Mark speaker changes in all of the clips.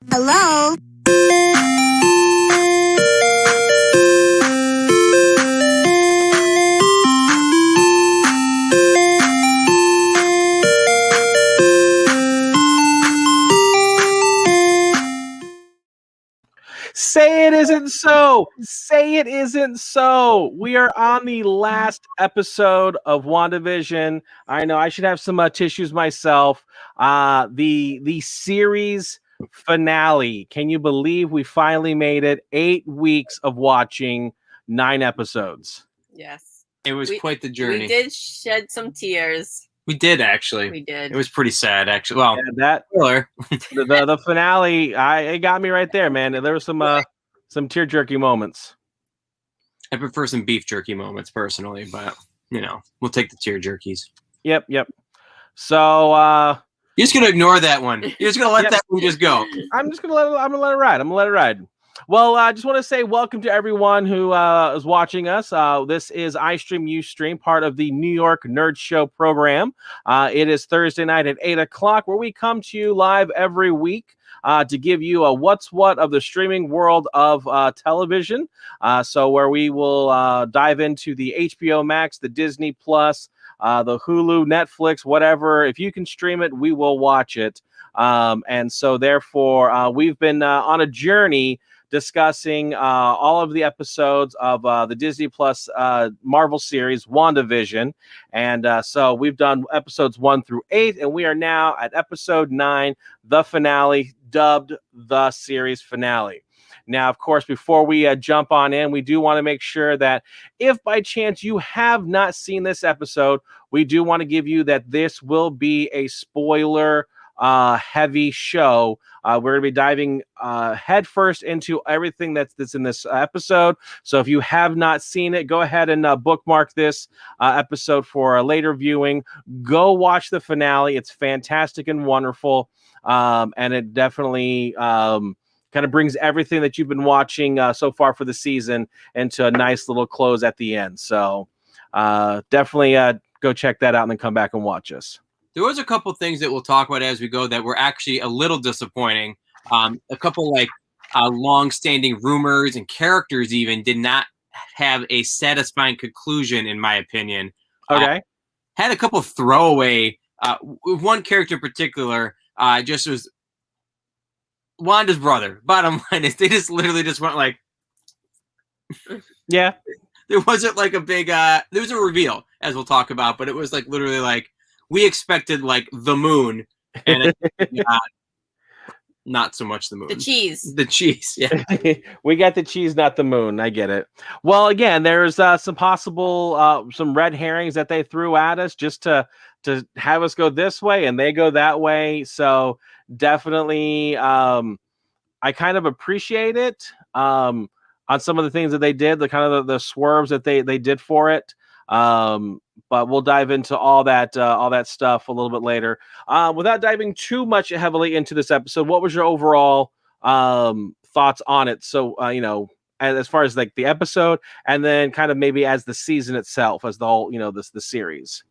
Speaker 1: Hello?
Speaker 2: Say it isn't so. Say it isn't so. We are on the last episode of WandaVision. I know I should have some tissues myself. The series finale. Can you believe we finally made it? 8 weeks of watching 9 episodes.
Speaker 3: Yes.
Speaker 4: It was quite the journey.
Speaker 3: We did shed some tears.
Speaker 4: We did, actually.
Speaker 3: We did.
Speaker 4: It was pretty sad, actually. Well,
Speaker 2: Yeah,
Speaker 4: spoiler.
Speaker 2: the finale, it got me right there, man. There was some tear jerky moments.
Speaker 4: I prefer some beef jerky moments personally, but we'll take the tear jerkies.
Speaker 2: Yep. So
Speaker 4: you're just gonna ignore that one. You're just gonna let that one just go.
Speaker 2: I'm gonna let it ride. Well, I just want to say welcome to everyone who is watching us. This is I Stream, You Stream, part of the New York Nerd Show program. It is Thursday night at 8 o'clock, where we come to you live every week to give you a what's what of the streaming world of television. So where we will dive into the HBO Max, the Disney Plus, the Hulu, Netflix, whatever. If you can stream it, we will watch it. And so therefore, we've been on a journey discussing all of the episodes of the Disney Plus Marvel series WandaVision. And so we've done episodes 1 through 8, and we are now at episode 9, the finale, dubbed the series finale. Now, of course, before we jump on in, we do want to make sure that if by chance you have not seen this episode, we do want to give you that this will be a spoiler heavy show. We're going to be diving headfirst into everything that's in this episode. So if you have not seen it, go ahead and bookmark this episode for a later viewing. Go watch the finale. It's fantastic and wonderful. And it definitely kind of brings everything that you've been watching so far for the season into a nice little close at the end. So definitely go check that out and then come back and watch us.
Speaker 4: There was a couple things that we'll talk about as we go that were actually a little disappointing. A couple long-standing rumors and characters even did not have a satisfying conclusion, in my opinion.
Speaker 2: Okay.
Speaker 4: Had a couple throwaway. One character in particular just was Wanda's brother. Bottom line is they just literally just went like,
Speaker 2: yeah.
Speaker 4: There wasn't like a big. There was a reveal, as we'll talk about, but it was like literally like. We expected like the moon, and not so much the moon.
Speaker 3: The cheese.
Speaker 4: The cheese, yeah.
Speaker 2: We got the cheese, not the moon. I get it. Well, again, there's some possible some red herrings that they threw at us just to have us go this way, and they go that way. So definitely, I kind of appreciate it on some of the things that they did, the kind of the swerves that they did for it. But we'll dive into all that stuff a little bit later. Without diving too much heavily into this episode, what was your overall thoughts on it? So, as far as like the episode, and then kind of maybe as the season itself, as the whole, the series.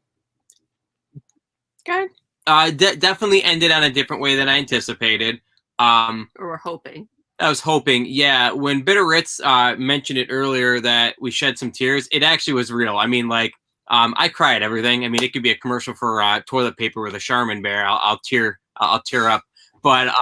Speaker 3: Good.
Speaker 4: Definitely ended on a different way than I anticipated.
Speaker 3: Or we're hoping.
Speaker 4: I was hoping, yeah. When BitOfRits mentioned it earlier that we shed some tears, it actually was real. I mean, like, I cry at everything. I mean, it could be a commercial for toilet paper with a Charmin bear. I'll tear up. But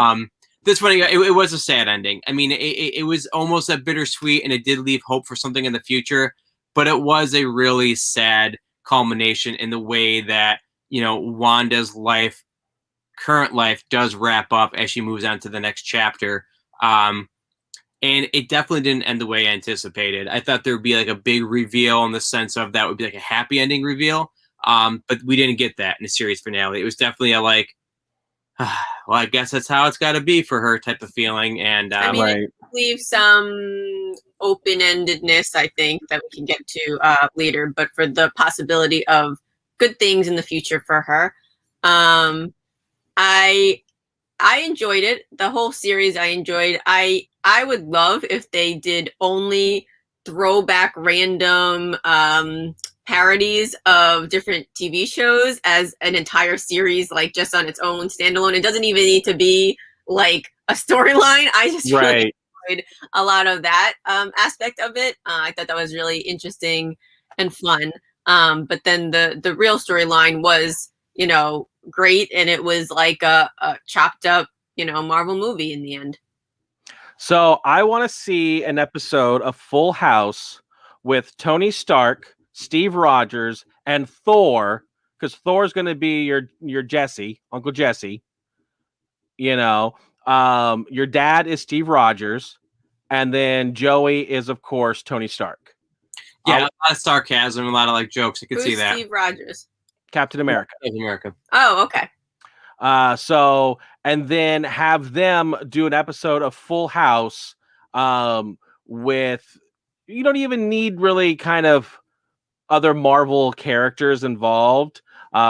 Speaker 4: this one, it was a sad ending. I mean, it was almost a bittersweet, and it did leave hope for something in the future. But it was a really sad culmination in the way that Wanda's current life, does wrap up as she moves on to the next chapter. And it definitely didn't end the way I anticipated. I thought there would be like a big reveal in the sense of that would be like a happy ending reveal. But we didn't get that in the series finale. It was definitely a like, well, I guess that's how it's got to be for her type of feeling. And
Speaker 3: it leaves some open-endedness, I think, that we can get to later, but for the possibility of good things in the future for her. I enjoyed it. The whole series I enjoyed. I would love if they did only throwback random parodies of different TV shows as an entire series, like just on its own standalone. It doesn't even need to be like a storyline. I just really
Speaker 2: Right.
Speaker 3: enjoyed a lot of that aspect of it. I thought that was really interesting and fun. But then the real storyline was, great, and it was like a chopped up, Marvel movie in the end.
Speaker 2: So I want to see an episode of Full House with Tony Stark, Steve Rogers, and Thor, because Thor's going to be your Jesse, Uncle Jesse. Your dad is Steve Rogers, and then Joey is, of course, Tony Stark.
Speaker 4: Yeah, a lot of sarcasm, a lot of like jokes. I could see that.
Speaker 3: Steve Rogers?
Speaker 2: Captain America.
Speaker 4: Captain America.
Speaker 3: Oh, okay.
Speaker 2: So and then have them do an episode of Full House with, you don't even need really kind of other Marvel characters involved,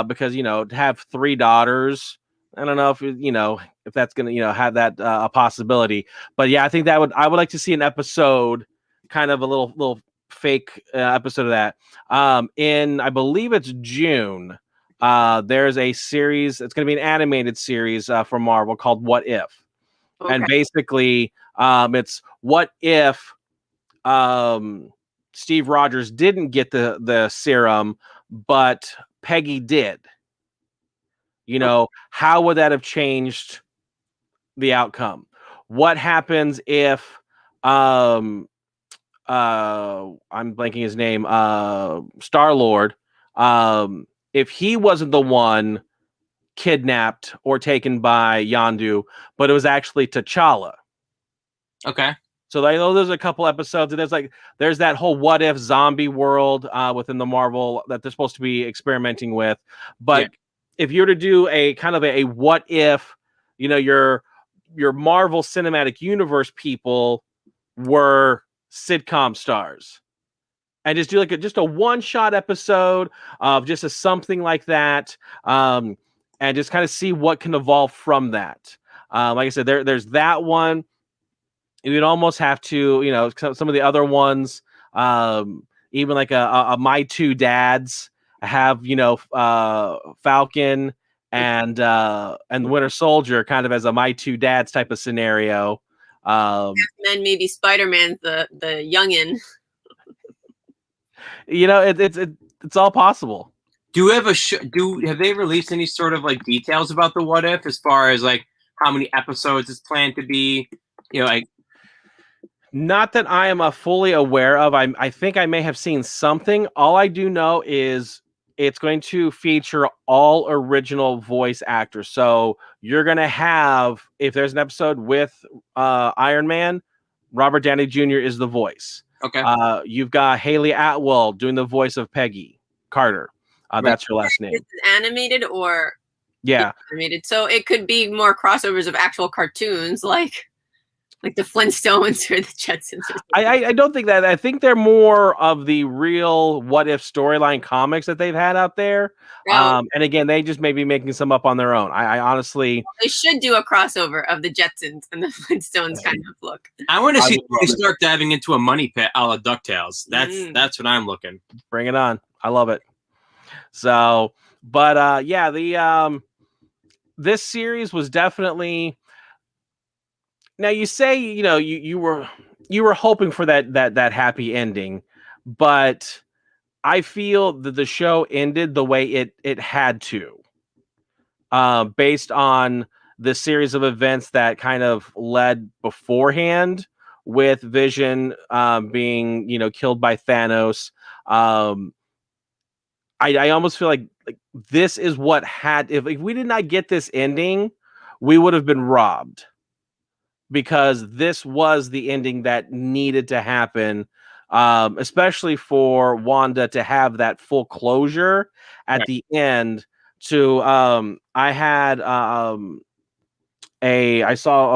Speaker 2: because to have 3 daughters, I don't know if that's gonna have that a possibility. But yeah, I think I would like to see an episode, kind of a little fake episode of that. In, I believe it's June. There's a series. It's going to be an animated series from Marvel called What If, and basically, it's what if Steve Rogers didn't get the serum, but Peggy did. How would that have changed the outcome? What happens if I'm blanking his name, Star-Lord, if he wasn't the one kidnapped or taken by Yondu, but it was actually T'Challa?
Speaker 4: Okay.
Speaker 2: So I know there's a couple episodes, and there's that whole what if zombie world within the Marvel that they're supposed to be experimenting with. But if you were to do a kind of a what if, your Marvel Cinematic Universe people were sitcom stars, and just do just a one-shot episode of just something like that, and just kind of see what can evolve from that. Like I said, there's that one. You'd almost have to, some of the other ones, even like a My Two Dads, have Falcon and Winter Soldier kind of as a My Two Dads type of scenario.
Speaker 3: And then maybe Spider-Man's the youngin.
Speaker 2: It's all possible.
Speaker 4: Do you have have they released any sort of like details about the what if, as far as like how many episodes it's planned to be?
Speaker 2: Not that I am fully aware of. I think I may have seen something. All I do know is it's going to feature all original voice actors. So you're going to have, if there's an episode with Iron Man, Robert Downey Jr. is the voice.
Speaker 4: Okay.
Speaker 2: You've got Haley Atwell doing the voice of Peggy Carter.
Speaker 4: Right.
Speaker 2: That's her last name.
Speaker 3: Is it animated or?
Speaker 2: Yeah.
Speaker 3: Animated. So it could be more crossovers of actual cartoons, like the Flintstones or the Jetsons.
Speaker 2: I don't think that. I think they're more of the real what if storyline comics that they've had out there. And again, they just may be making some up on their own. I honestly,
Speaker 3: they should do a crossover of the Jetsons and the Flintstones kind of look.
Speaker 4: I want to see Tony Stark diving into a money pit a la DuckTales. That's what I'm looking.
Speaker 2: Bring it on. I love it. So, but this series was definitely. Now you say you were hoping for that happy ending, but I feel that the show ended the way it had to, based on the series of events that kind of led beforehand, with Vision being killed by Thanos. I almost feel like this is what had, if we did not get this ending, we would have been robbed. Because this was the ending that needed to happen, especially for Wanda to have that full closure at the end. I saw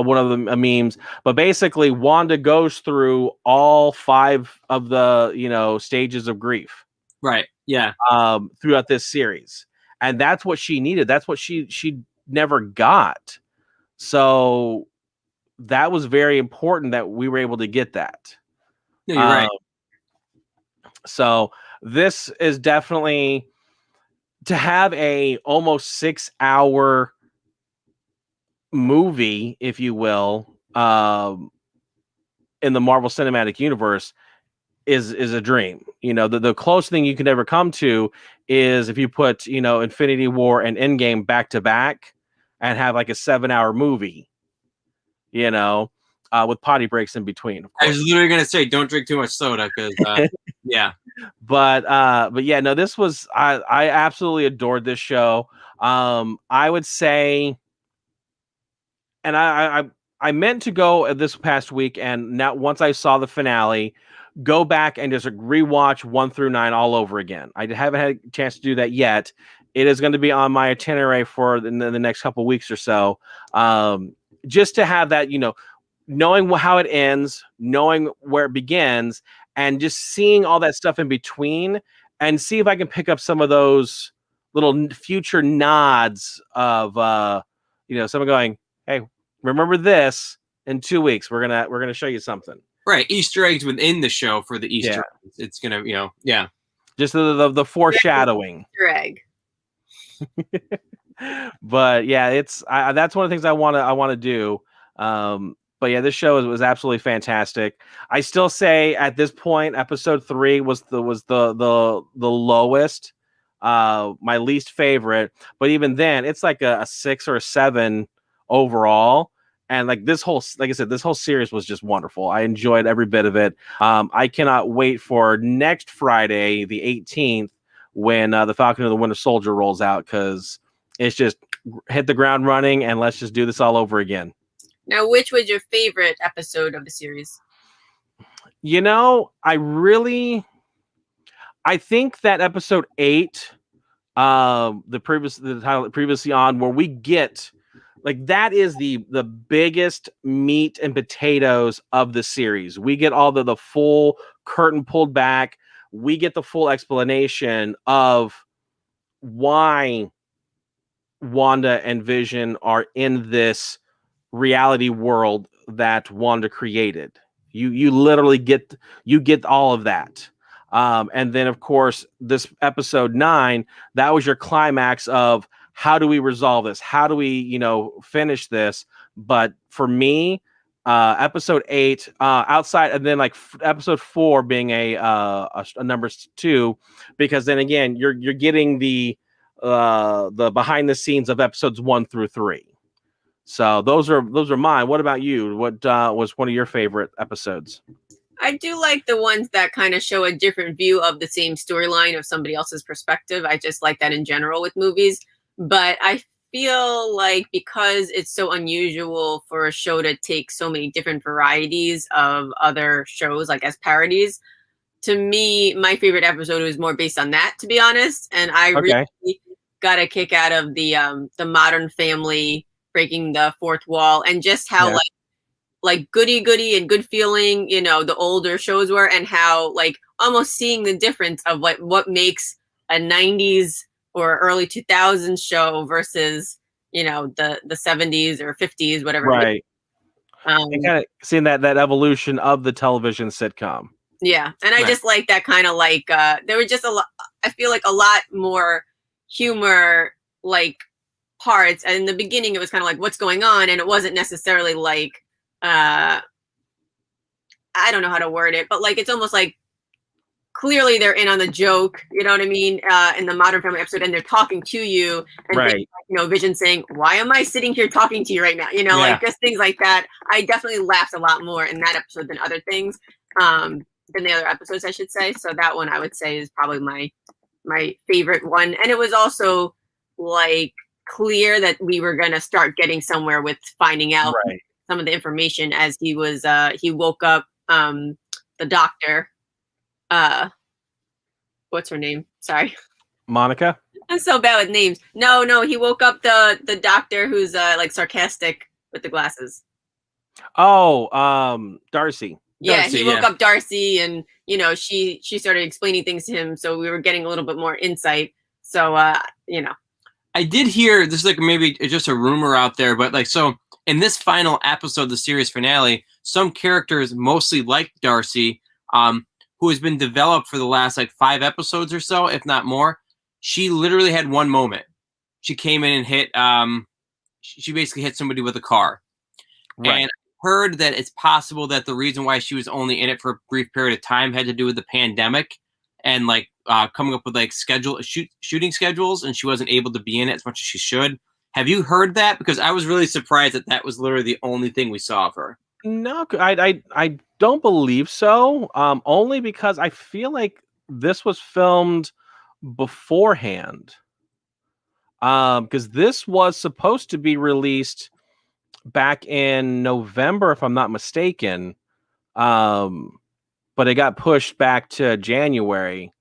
Speaker 2: one of the memes, but basically Wanda goes through all 5 of the stages of grief.
Speaker 4: Right. Yeah.
Speaker 2: Throughout this series, and that's what she needed. That's what she never got. So. That was very important that we were able to get that.
Speaker 4: No, you're right.
Speaker 2: So this is definitely, to have a almost 6-hour movie, if you will, in the Marvel Cinematic Universe is a dream. You know, the closest thing you can ever come to is if you put, you know, Infinity War and Endgame back to back and have like a 7-hour movie, you know, with potty breaks in between, of
Speaker 4: I
Speaker 2: course.
Speaker 4: was literally gonna say, don't drink too much soda because, yeah.
Speaker 2: But yeah, no, this was I absolutely adored this show. I would say, and I meant to go this past week, and now once I saw the finale, go back and just rewatch 1 through 9 all over again. I haven't had a chance to do that yet. It is going to be on my itinerary for the next couple weeks or so, just to have that, you know, knowing how it ends, knowing where it begins, and just seeing all that stuff in between, and see if I can pick up some of those little future nods of, you know, someone going, "Hey, remember this in 2 weeks? We're gonna show you something."
Speaker 4: Right, Easter eggs within the show for the Easter
Speaker 2: Yeah.
Speaker 4: eggs. It's gonna, you know, yeah.
Speaker 2: Just the foreshadowing.
Speaker 3: Easter egg.
Speaker 2: But yeah, it's that's one of the things I want to do. But yeah, this show was absolutely fantastic. I still say at this point, episode 3 was the lowest, my least favorite. But even then, it's like a 6 or a 7 overall. And like this whole, like I said, this whole series was just wonderful. I enjoyed every bit of it. I cannot wait for next Friday, the 18th, when the Falcon and the Winter Soldier rolls out, because it's just hit the ground running and let's just do this all over again.
Speaker 3: Now, which was your favorite episode of the series?
Speaker 2: You know, I think that episode 8, the title previously on, where we get, like, that is the biggest meat and potatoes of the series. We get all the full curtain pulled back. We get the full explanation of why Wanda and Vision are in this reality world that Wanda created. You literally get all of that. And then of course this episode 9, that was your climax of how do we resolve this? How do we, you know, finish this? But for me, episode 8, outside, and then like episode 4 being a number 2, because then again you're getting the behind the scenes of episodes 1 through 3. So those are mine. What about you? What was one of your favorite episodes?
Speaker 3: I do like the ones that kind of show a different view of the same storyline of somebody else's perspective. I just like that in general with movies. But I feel like because it's so unusual for a show to take so many different varieties of other shows, like as parodies, to me, my favorite episode was more based on that, to be honest. And I really got a kick out of the Modern Family breaking the fourth wall, and just how like goody and good feeling, you know, the older shows were, and how like almost seeing the difference of what makes a 90s or early 2000s show versus, you know, the 70s or 50s, whatever.
Speaker 2: Right. And kind of seeing that evolution of the television sitcom.
Speaker 3: Yeah. And I just like that kind of like, there were just a lot, I feel like a lot more humor, like parts. And in the beginning, it was kind of like, what's going on? And it wasn't necessarily like, I don't know how to word it, but like, it's almost like clearly they're in on the joke, you know what I mean? In the Modern Family episode, and they're talking to you, and things like, you know, Vision saying, why am I sitting here talking to you right now? You know, like just things like that. I definitely laughed a lot more in that episode than other things, than the other episodes, I should say. So that one I would say is probably my favorite one. And it was also like clear that we were going to start getting somewhere with finding out some of the information as he was, he woke up, the doctor, what's her name? Sorry.
Speaker 2: Monica?
Speaker 3: I'm so bad with names. No, he woke up the doctor who's like sarcastic with the glasses.
Speaker 2: Oh, Darcy.
Speaker 3: Yeah, he woke up Darcy, and you know, she started explaining things to him, so we were getting a little bit more insight. So you know.
Speaker 4: I did hear this, like maybe just a rumor out there, but like, so in this final episode, the series finale, some characters, mostly like Darcy, who has been developed for the last like 5 episodes or so, if not more, she literally had one moment. She came in and hit she basically hit somebody with a car.
Speaker 2: Right.
Speaker 4: And I heard that it's possible that the reason why she was only in it for a brief period of time had to do with the pandemic and like coming up with like shooting schedules, and she wasn't able to be in it as much as she should. Have you heard that? Because I was really surprised that that was literally the only thing we saw of her.
Speaker 2: No, I don't believe so. Only because I feel like this was filmed beforehand. Because this was supposed to be released back in November, if I'm not mistaken. But it got pushed back to January.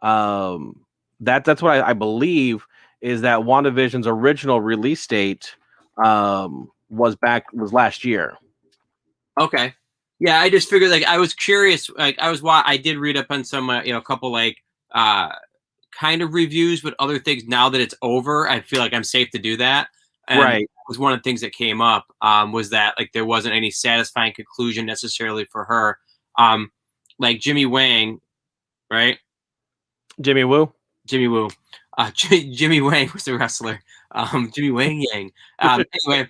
Speaker 2: That's what I believe is that WandaVision's original release date was last year.
Speaker 4: Okay. Yeah, I just figured like I was curious. Like I did read up on some a couple like kind of reviews, but other things. Now that it's over, I feel like I'm safe to do that. And
Speaker 2: Right.
Speaker 4: was one of the things that came up was that like there wasn't any satisfying conclusion necessarily for her. Like Jimmy Wang, right?
Speaker 2: Jimmy Woo.
Speaker 4: Jimmy Woo. Jimmy Wang was the wrestler. Jimmy Wang Yang. Anyway,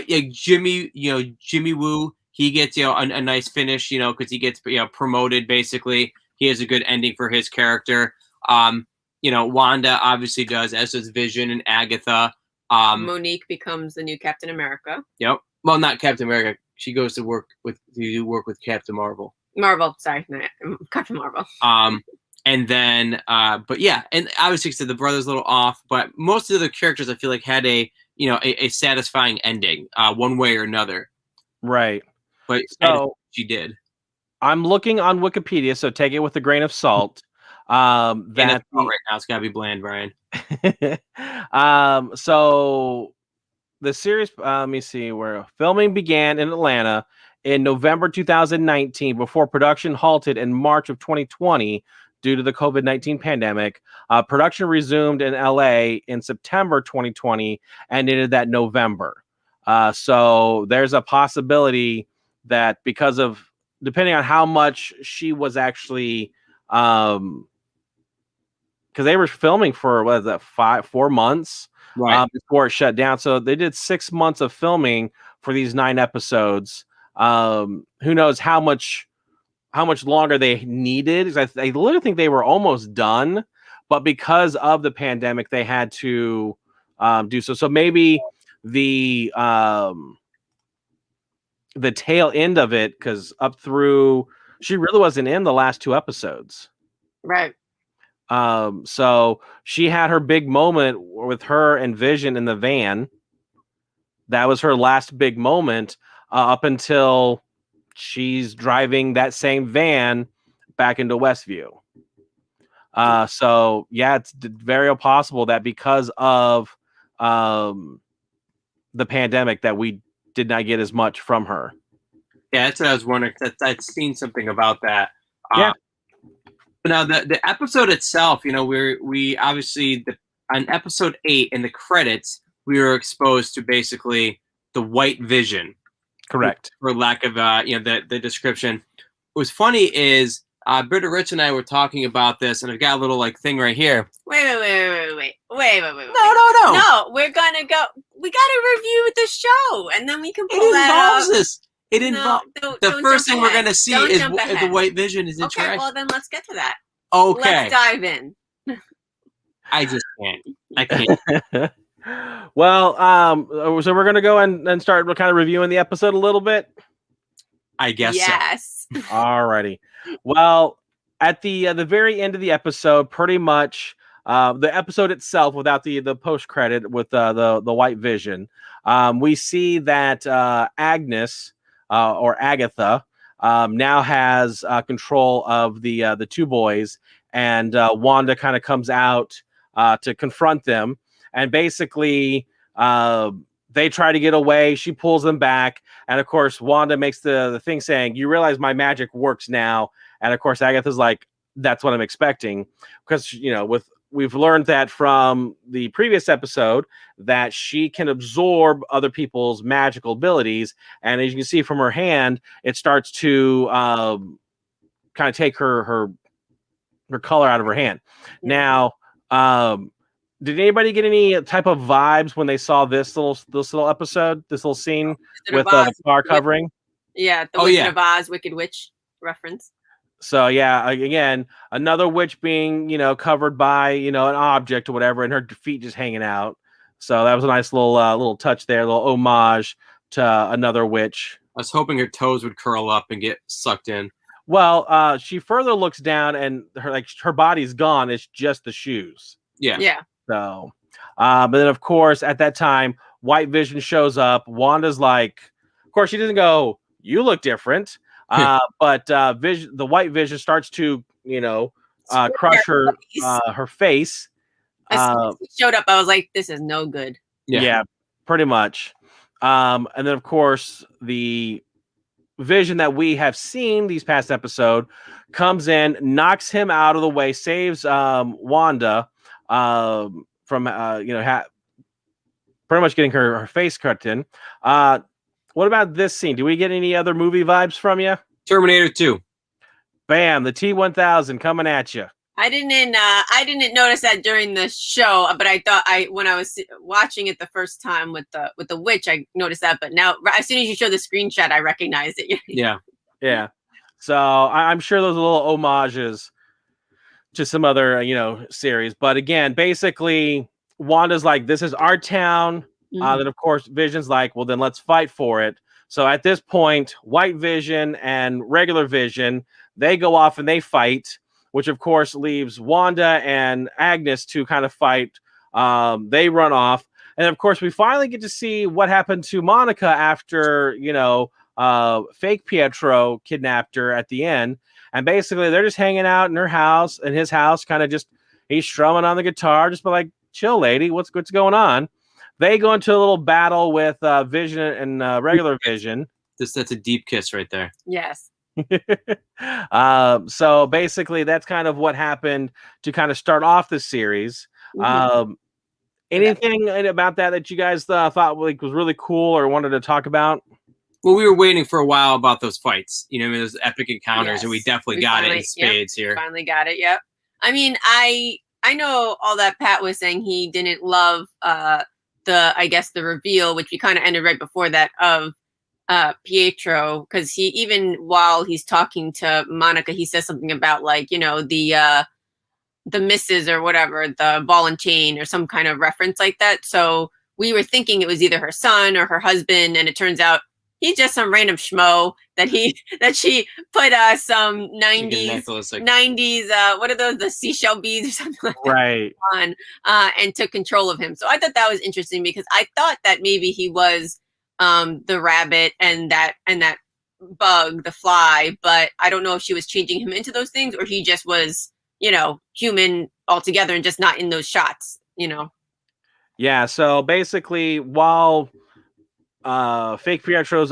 Speaker 4: yeah, Jimmy Woo. He gets a nice finish, because he gets promoted. Basically, he has a good ending for his character. Wanda obviously does, as does Vision and Agatha.
Speaker 3: Monique becomes the new Captain America.
Speaker 4: Yep. Well, not Captain America. She goes to work with Captain Marvel.
Speaker 3: Sorry, Captain Marvel.
Speaker 4: And then, but yeah, and obviously the brother's a little off, but most of the characters I feel like had a satisfying ending, one way or another.
Speaker 2: Right.
Speaker 4: But
Speaker 2: so
Speaker 4: she did.
Speaker 2: I'm looking on Wikipedia, so take it with a grain of salt.
Speaker 4: Right now it's gotta be bland, Brian.
Speaker 2: So the series, let me see, where filming began in Atlanta in November 2019 before production halted in March of 2020 due to the COVID-19 pandemic. Production resumed in LA in September 2020 and ended that November. So there's a possibility that because of, depending on how much she was actually, because they were filming for, what is that, 4 months?
Speaker 4: Right.
Speaker 2: Before it shut down. So they did 6 months of filming for these 9 episodes. Who knows how much longer they needed? I literally think they were almost done, but because of the pandemic, they had to do so. So maybe the tail end of it, because up through, she really wasn't in the last 2 episodes.
Speaker 3: Right.
Speaker 2: So she had her big moment with her and Vision in the van. That was her last big moment up until she's driving that same van back into Westview. So yeah, it's very possible that because of the pandemic that we did not get as much from her.
Speaker 4: Yeah, that's what I was wondering. I'd seen something about that.
Speaker 2: Yeah.
Speaker 4: Now the episode itself, we obviously on episode 8 in the credits, we were exposed to basically the White Vision.
Speaker 2: Correct.
Speaker 4: For lack of the description. What was funny is BitOfRits and I were talking about this, and I've got a little thing right here.
Speaker 3: Wait.
Speaker 4: No.
Speaker 3: No, we're gonna go. We gotta review the show, and then we can pull that up.
Speaker 4: It involves the first thing we're gonna see is the White Vision is
Speaker 3: okay.
Speaker 4: interaction.
Speaker 3: Well, then let's get to that.
Speaker 4: Okay.
Speaker 3: Let's dive in.
Speaker 4: I just can't. I can't.
Speaker 2: Well, so we're gonna go and start kind of reviewing the episode a little bit.
Speaker 4: I guess.
Speaker 3: Yes.
Speaker 2: So. Alrighty. Well, at the very end of the episode, pretty much the episode itself, without the post credit with the White Vision, we see that Agnes or Agatha now has control of the 2 boys, and Wanda kind of comes out to confront them. And basically, they try to get away. She pulls them back. And of course, Wanda makes the thing saying, "You realize my magic works now." And of course, Agatha's like, "That's what I'm expecting." Because, we've learned that from the previous episode that she can absorb other people's magical abilities. And as you can see from her hand, it starts to kind of take her color out of her hand.
Speaker 3: Yeah.
Speaker 2: Now, Did anybody get any type of vibes when they saw this little episode, this little scene
Speaker 3: Wizard of
Speaker 2: with the
Speaker 3: Oz,
Speaker 2: car covering?
Speaker 3: Yeah, the
Speaker 4: Oh,
Speaker 3: Wizard
Speaker 4: yeah.
Speaker 3: of Oz, Wicked Witch reference.
Speaker 2: So yeah, again, another witch being, covered by, an object or whatever, and her feet just hanging out. So that was a nice little touch there, a little homage to another witch.
Speaker 4: I was hoping her toes would curl up and get sucked in.
Speaker 2: Well, she further looks down, and her body's gone. It's just the shoes.
Speaker 4: Yeah.
Speaker 3: Yeah.
Speaker 2: So, but then of course at that time, White Vision shows up. Wanda's like, of course she doesn't go, "You look different." But the White Vision starts to, crush her face.
Speaker 3: As soon as he showed up, I was like, "This is no good."
Speaker 2: Yeah, pretty much. And then of course the Vision that we have seen these past episode comes in, knocks him out of the way, saves Wanda from pretty much getting her face cut in. What about this scene? Do we get any other movie vibes from you?
Speaker 4: Terminator 2.
Speaker 2: Bam, the T-1000 coming at you.
Speaker 3: I didn't notice that during the show, but I thought when I was watching it the first time with the witch, I noticed that. But now, as soon as you show the screenshot, I recognized it.
Speaker 2: Yeah. So I'm sure those are little homages to some other series. But again, basically, Wanda's like, "This is our town." Then of course Vision's like, "Well, then let's fight for it." So at this point, White Vision and regular Vision, they go off and they fight, which of course leaves Wanda and Agnes to kind of fight. They run off. And of course, we finally get to see what happened to Monica after, fake Pietro kidnapped her at the end. And basically, they're just hanging out in his house, kind of just, he's strumming on the guitar, just be like, "Chill, lady, what's going on?" They go into a little battle with Vision and regular Vision.
Speaker 4: That's a deep kiss right there.
Speaker 3: Yes.
Speaker 2: So basically, that's kind of what happened to kind of start off the series. Anything about that you guys thought was really cool or wanted to talk about?
Speaker 4: Well, we were waiting for a while about those fights, those epic encounters, and we definitely got it in spades here.
Speaker 3: Finally got it. Yep. I mean, I know all that Pat was saying he didn't love the reveal, which we kind of ended right before that, of Pietro, because he, even while he's talking to Monica, he says something about the misses or whatever, the ball and chain or some kind of reference like that. So we were thinking it was either her son or her husband, and it turns out he's just some random schmo that she put some 90s what are those, the seashell beads or something like that on, and took control of him. So I thought that was interesting, because I thought that maybe he was the rabbit and that bug, the fly, but I don't know if she was changing him into those things or he just was, human altogether and just not in those shots,
Speaker 2: Yeah, so basically, while fake Pietro's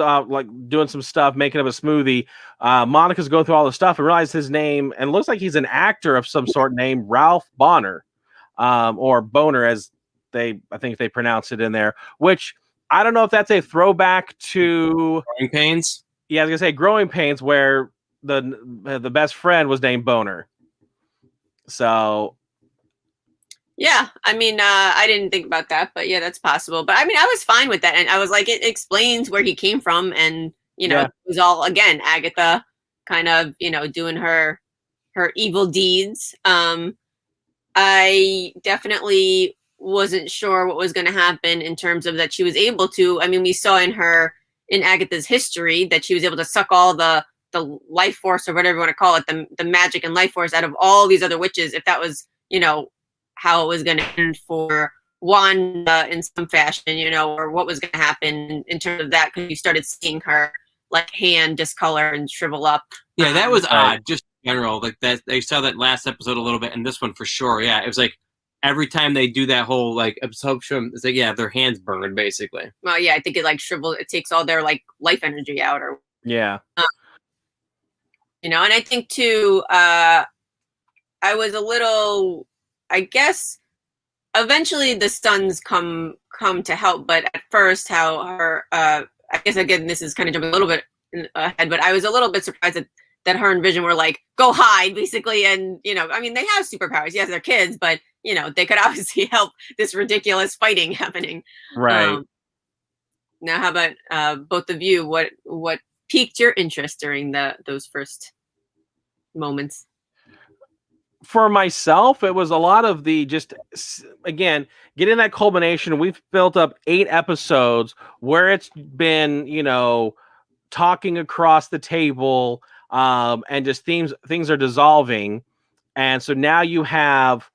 Speaker 2: doing some stuff, making up a smoothie, Monica's going through all the stuff and realizes his name, and looks like he's an actor of some sort named Ralph Bonner, or Boner, as I think they pronounce it in there, which I don't know if that's a throwback to
Speaker 4: Growing Pains.
Speaker 2: Yeah, I was gonna say Growing Pains, where the best friend was named Boner. So
Speaker 3: yeah, I mean, I didn't think about that, but yeah, that's possible. But I mean, I was fine with that, and I was like, it explains where he came from, and It was all, again, Agatha kind of doing her evil deeds. I definitely wasn't sure what was going to happen in terms of that she was able to. I mean, we saw in Agatha's history that she was able to suck all the life force, or whatever you want to call it, the magic and life force out of all these other witches. If that was, how it was going to end for Wanda in some fashion, or what was going to happen in terms of that, because you started seeing her hand discolor and shrivel up.
Speaker 4: Yeah, that was odd. Just in general, that they saw that last episode a little bit, and this one for sure. Yeah, it was every time they do that whole absorption, it's their hands burn basically.
Speaker 3: Well, yeah, I think it shrivel. It takes all their life energy out, or and I think too. I was a little. I guess eventually the sons come to help, but at first, how her. I guess again, this is kind of jumping a little bit ahead, but I was a little bit surprised that that her and Vision were like, go hide, basically. And, you know, I mean, they have superpowers. Yes, they're kids, but, you know, they could obviously help this ridiculous fighting happening.
Speaker 2: Right.
Speaker 3: Now, how about both of you? What piqued your interest during those first moments?
Speaker 2: For myself, it was a lot of the just, again, getting that culmination. We've built up 8 episodes where it's been, you know, talking across the table, and just things are dissolving. And so now you have,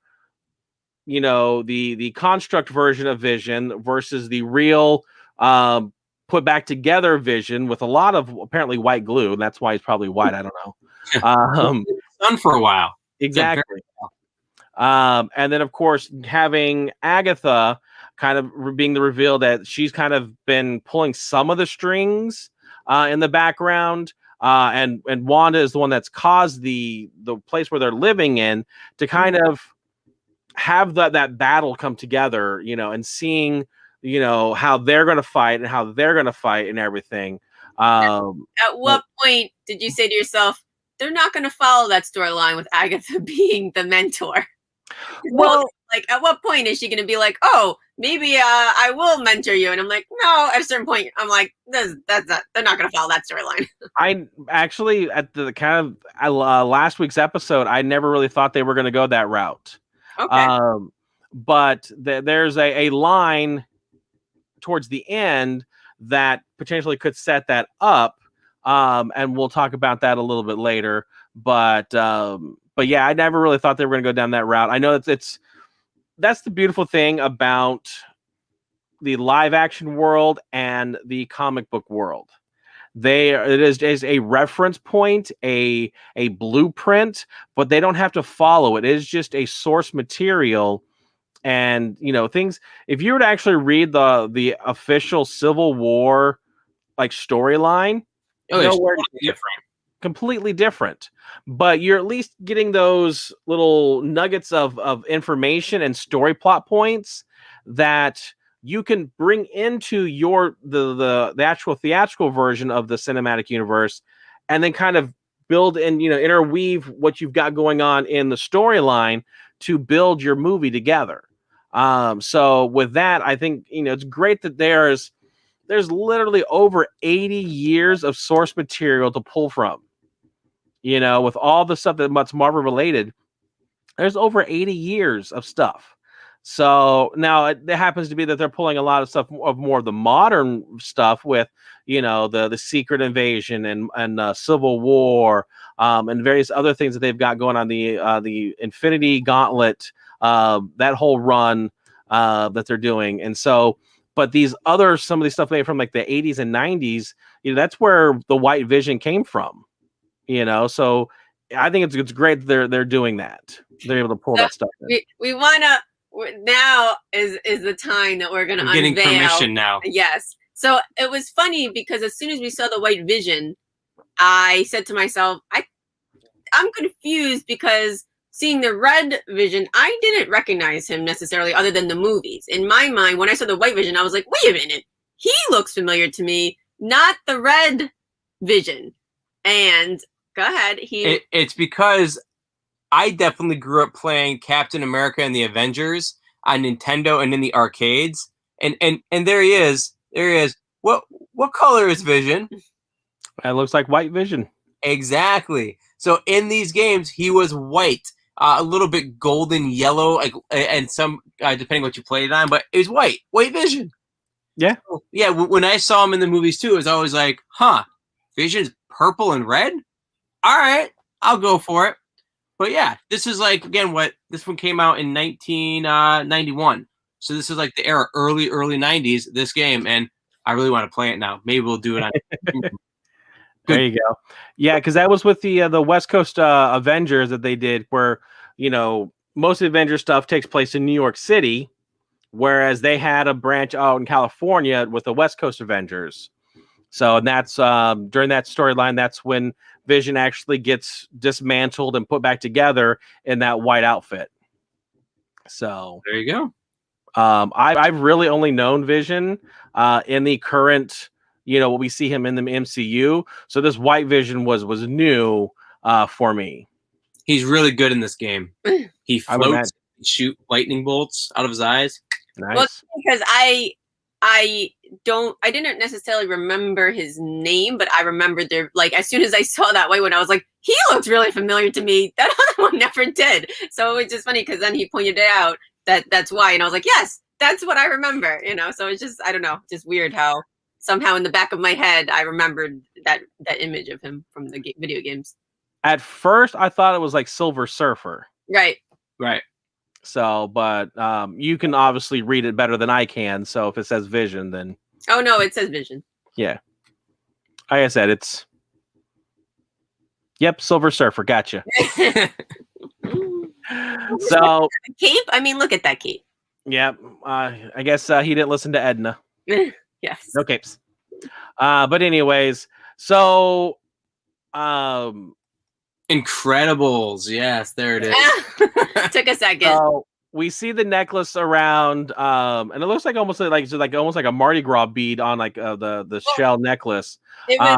Speaker 2: you know, the construct version of Vision versus the real put back together Vision with a lot of apparently white glue, and that's why he's probably white. I don't know.
Speaker 4: Done for a while.
Speaker 2: Exactly. And then, of course, having Agatha kind of being the reveal that she's kind of been pulling some of the strings in the background, and Wanda is the one that's caused the place where they're living in to kind of have that battle come together, you know, and seeing, you know, how they're going to fight and everything.
Speaker 3: At what point did you say to yourself, they're not going to follow that storyline with Agatha being the mentor? Well, like, at what point is she going to be like, oh, maybe I will mentor you? And I'm like, no. At a certain point, I'm like, they're not going to follow that storyline.
Speaker 2: I actually, at the kind of last week's episode, I never really thought they were going to go that route.
Speaker 3: Okay.
Speaker 2: But there's a line towards the end that potentially could set that up. And we'll talk about that a little bit later. But yeah, I never really thought they were going to go down that route. I know that's the beautiful thing about the live action world and the comic book world. It is a reference point, a blueprint, but they don't have to follow it. It is just a source material. And, you know, things, if you were to actually read the official Civil War like storyline, completely different, but you're at least getting those little nuggets of information and story plot points that you can bring into the actual theatrical version of the cinematic universe, and then kind of build and, you know, interweave what you've got going on in the storyline to build your movie together. So with that, I think, you know, it's great that there's literally over 80 years of source material to pull from. You know, with all the stuff that's Marvel related, there's over 80 years of stuff. So now it happens to be that they're pulling a lot of stuff of more of the modern stuff with, you know, the Secret Invasion and Civil War, and various other things that they've got going on, the Infinity Gauntlet, that whole run that they're doing. And so, but some of these stuff made from like the 80s and 90s, you know, that's where the White Vision came from. You know, so I think it's great that they're doing that. They're able to pull that stuff in.
Speaker 3: We want to. Now is the time that we're going to unveil.
Speaker 4: Getting permission now.
Speaker 3: Yes. So it was funny because as soon as we saw the White Vision, I said to myself, I'm confused because seeing the Red Vision, I didn't recognize him necessarily other than the movies. In my mind, when I saw the White Vision, I was like, wait a minute, he looks familiar to me, not the Red Vision. And go ahead.
Speaker 4: It's because I definitely grew up playing Captain America and the Avengers on Nintendo and in the arcades. And there he is. There he is. What color is Vision?
Speaker 2: It looks like White Vision.
Speaker 4: Exactly. So in these games, he was white, a little bit golden yellow, like, and some depending what you played on, but it was White Vision.
Speaker 2: Yeah.
Speaker 4: So, yeah. When I saw him in the movies too, it was always like, huh, Vision's purple and red. All right, I'll go for it. But yeah, this is like, again, this one came out in 1991. So this is like the era, early 90s, this game. And I really want to play it now. Maybe we'll do it on.
Speaker 2: There you go. Yeah, because that was with the West Coast Avengers that they did, where, you know, most of the Avengers stuff takes place in New York City, whereas they had a branch out in California with the West Coast Avengers. So, and that's during that storyline, that's when Vision actually gets dismantled and put back together in that white outfit. So
Speaker 4: there you go.
Speaker 2: I've really only known Vision in the current what we see him in the MCU. So this White Vision was new for me.
Speaker 4: He's really good in this game. He
Speaker 2: I would
Speaker 4: floats, shoot lightning bolts out of his eyes.
Speaker 2: Nice.
Speaker 3: Well, because I didn't necessarily remember his name, but I remembered as soon as I saw that white one, I was like, he looks really familiar to me. That other one never did. So it's just funny because then he pointed it out that's why, and I was like, yes, that's what I remember. So it's just, I don't know, just weird how somehow in the back of my head I remembered that image of him from the video games.
Speaker 2: At first, I thought it was like Silver Surfer.
Speaker 3: Right.
Speaker 2: So, but you can obviously read it better than I can. So if it says Vision, then...
Speaker 3: Oh, no, it says Vision.
Speaker 2: Yeah. Like I said, it's... Yep, Silver Surfer. Gotcha. So...
Speaker 3: Cape? I mean, look at that cape.
Speaker 2: Yep. I guess he didn't listen to Edna.
Speaker 3: Yes.
Speaker 2: No capes. But anyways, so...
Speaker 4: Incredibles. Yes, there it is.
Speaker 3: Took a second.
Speaker 2: So we see the necklace around, and it looks like almost like a Mardi Gras bead on the shell necklace.
Speaker 3: It was,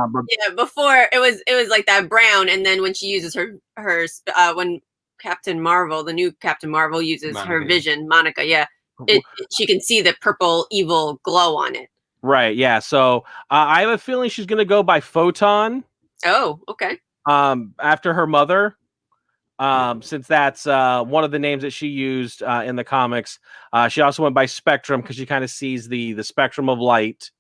Speaker 3: before it was like that brown, and then when she uses her when Captain Marvel, the new Captain Marvel, uses her vision, Monica, she can see the purple evil glow on it.
Speaker 2: Right. Yeah. So I have a feeling she's gonna go by Photon.
Speaker 3: Oh, okay.
Speaker 2: After her mother, since that's one of the names that she used in the comics. She also went by Spectrum because she kind of sees the spectrum of light,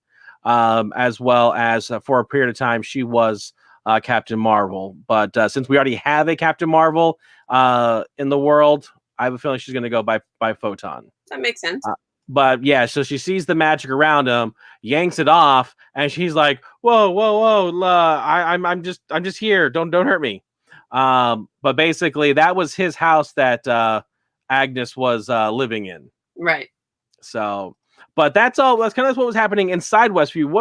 Speaker 2: as well as for a period of time she was Captain Marvel. But since we already have a Captain Marvel in the world, I have a feeling she's going to go by Photon.
Speaker 3: That makes sense.
Speaker 2: But yeah, so she sees the magic around him, yanks it off, and she's like, "Whoa! I'm just here. Don't hurt me." But basically, that was his house that Agnes was living in.
Speaker 3: Right.
Speaker 2: So, but that's all. That's kind of what was happening inside Westview.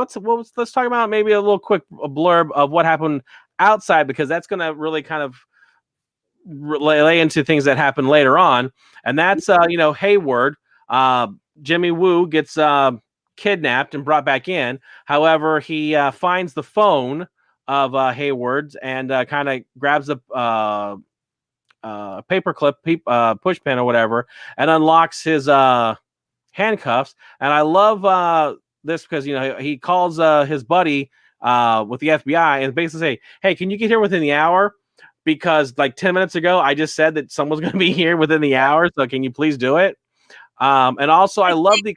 Speaker 2: Let's talk about maybe a little quick blurb of what happened outside, because that's going to really kind of lay into things that happen later on, and that's Hayward. Jimmy Woo gets kidnapped and brought back in. However, he finds the phone of Hayward's and kind of grabs a paperclip, push pin or whatever, and unlocks his handcuffs. And I love this because he calls his buddy with the FBI and basically say, "Hey, can you get here within the hour? Because like 10 minutes ago, I just said that someone's going to be here within the hour. So can you please do it?" And also, I love the...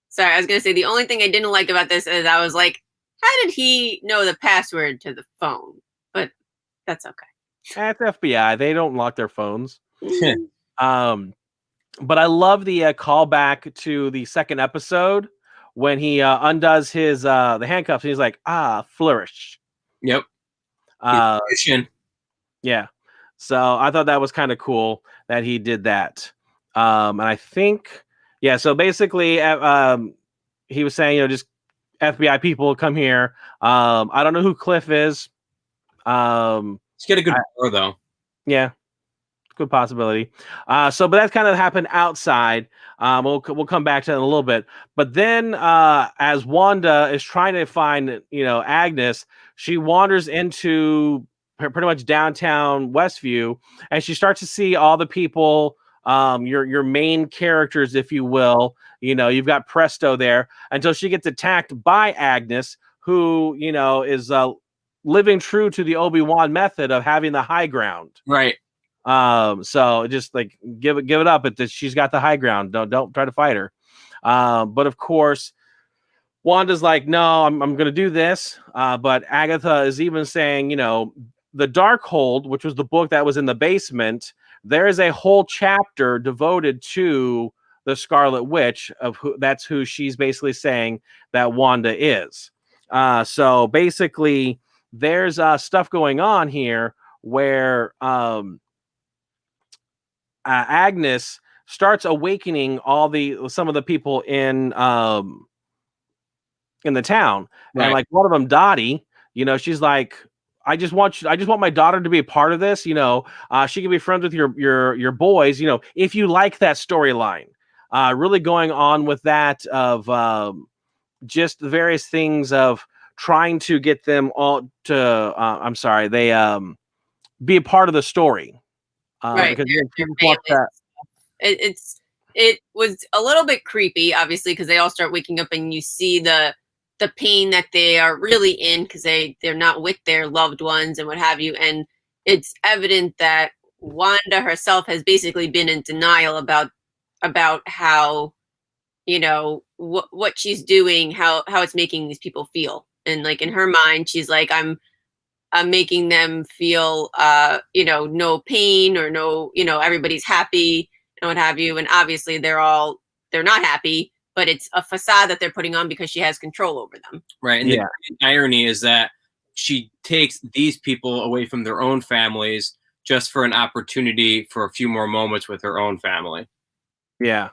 Speaker 3: Sorry, I was going to say, the only thing I didn't like about this is I was like, how did he know the password to the phone? But that's okay.
Speaker 2: That's FBI. They don't lock their phones. But I love the callback to the second episode when he undoes his the handcuffs. And he's like, flourish.
Speaker 4: Yep.
Speaker 2: Yeah. So I thought that was kind of cool that he did that. And I think, so basically, he was saying, just FBI people come here. I don't know who Cliff is.
Speaker 4: He's got a good power, though.
Speaker 2: Yeah, good possibility. But that kind of happened outside. We'll come back to that in a little bit. But then, as Wanda is trying to find, Agnes, she wanders into pretty much downtown Westview, and she starts to see all the people. Your main characters, if you will, you've got Presto there until she gets attacked by Agnes, who, is living true to the Obi-Wan method of having the high ground.
Speaker 4: Right.
Speaker 2: So just like give it up, but she's got the high ground. Don't try to fight her. But of course, Wanda's like, no, I'm going to do this. But Agatha is even saying, the Darkhold, which was the book that was in the basement, there is a whole chapter devoted to the Scarlet Witch that's who she's basically saying that Wanda is. So basically there's stuff going on here where Agnes starts awakening some of the people in the town. Right. And like one of them, Dottie, she's like, I just want my daughter to be a part of this. She can be friends with your boys, if you like that storyline. Really going on with that of just the various things of trying to get them all to be a part of the story.
Speaker 3: Right,
Speaker 2: Because
Speaker 3: their
Speaker 2: people watch
Speaker 3: families.
Speaker 2: that.
Speaker 3: It was a little bit creepy, obviously, because they all start waking up and you see the pain that they are really in because they're not with their loved ones and what have you. And it's evident that Wanda herself has basically been in denial about how, what she's doing, how it's making these people feel. And like in her mind, she's like, I'm making them feel, no pain or no, everybody's happy and what have you. And obviously they're not happy, but it's a facade that they're putting on because she has control over them.
Speaker 4: Right. And the irony is that she takes these people away from their own families just for an opportunity for a few more moments with her own family.
Speaker 2: Yeah.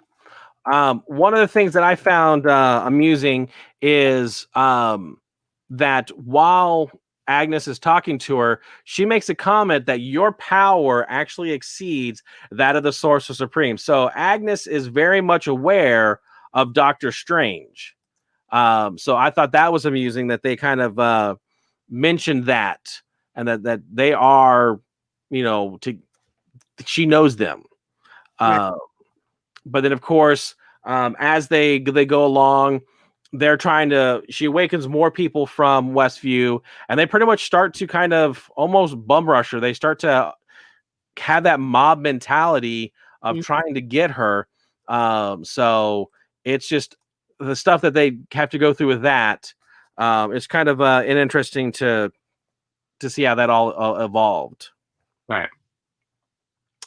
Speaker 2: One of the things that I found amusing is that while Agnes is talking to her, she makes a comment that your power actually exceeds that of the Sorcerer Supreme. So Agnes is very much aware of Doctor Strange. So I thought that was amusing that they kind of mentioned that, and that they are, she knows them.
Speaker 3: Right.
Speaker 2: But then, of course, as they go along, she awakens more people from Westview, and they pretty much start to kind of almost bum rush her. They start to have that mob mentality of trying to get her. So it's just the stuff that they have to go through with that. It's kind of an interesting to see how that all evolved.
Speaker 4: Right.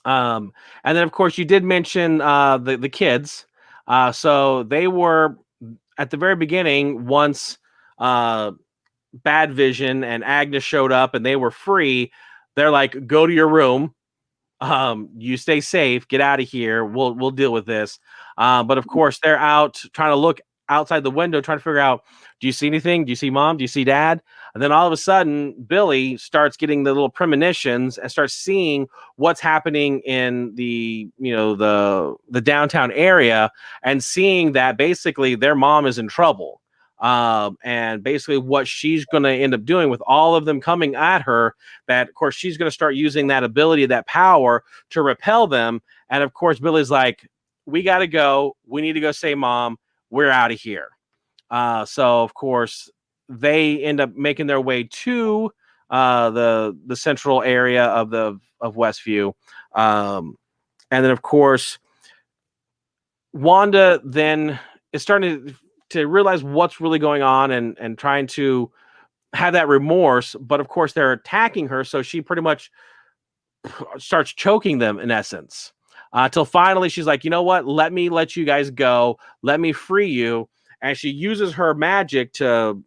Speaker 2: And then, of course, you did mention the kids. So they were at the very beginning once Bad Vision and Agnes showed up and they were free. They're like, go to your room. You stay safe. Get out of here. We'll deal with this. But of course, they're out trying to look outside the window, trying to figure out, do you see anything? Do you see mom? Do you see dad? And then all of a sudden, Billy starts getting the little premonitions and starts seeing what's happening in the downtown area, and seeing that basically their mom is in trouble. And basically what she's going to end up doing with all of them coming at her, that of course she's going to start using that ability, that power to repel them. And of course, Billy's like, we got to go. We need to go save mom. We're out of here. So of course they end up making their way to the central area of Westview. And then of course Wanda then is starting to realize what's really going on and trying to have that remorse. But of course they're attacking her. So she pretty much starts choking them in essence. Till finally she's like, you know what? Let me let you guys go. Let me free you. And she uses her magic to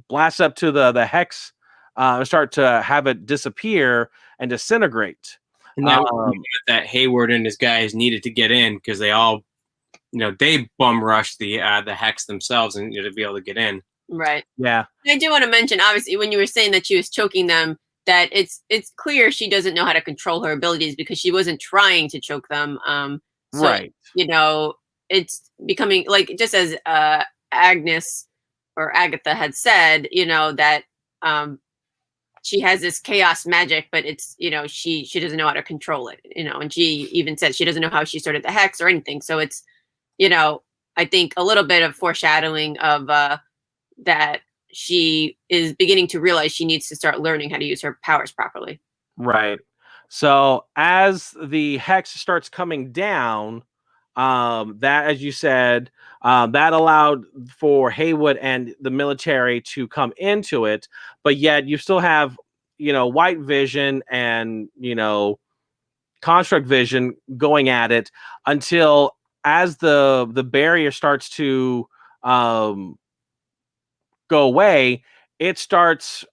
Speaker 2: blast up to the hex and start to have it disappear and disintegrate.
Speaker 4: And that Hayward and his guys needed to get in because they all, they bum rushed the hex themselves and to be able to get in.
Speaker 3: Right.
Speaker 2: Yeah.
Speaker 3: I do want to mention, obviously, when you were saying that she was choking them, that it's clear she doesn't know how to control her abilities because she wasn't trying to choke them. So,
Speaker 2: right.
Speaker 3: It's becoming like, just as Agnes or Agatha had said, that she has this chaos magic, but it's, she doesn't know how to control it, and she even said she doesn't know how she started the hex or anything. So it's, I think a little bit of foreshadowing of that she is beginning to realize she needs to start learning how to use her powers properly.
Speaker 2: Right. So as the hex starts coming down, that, as you said, that allowed for Haywood and the military to come into it, but yet you still have, White Vision and, Construct Vision going at it until as the barrier starts to go away, it starts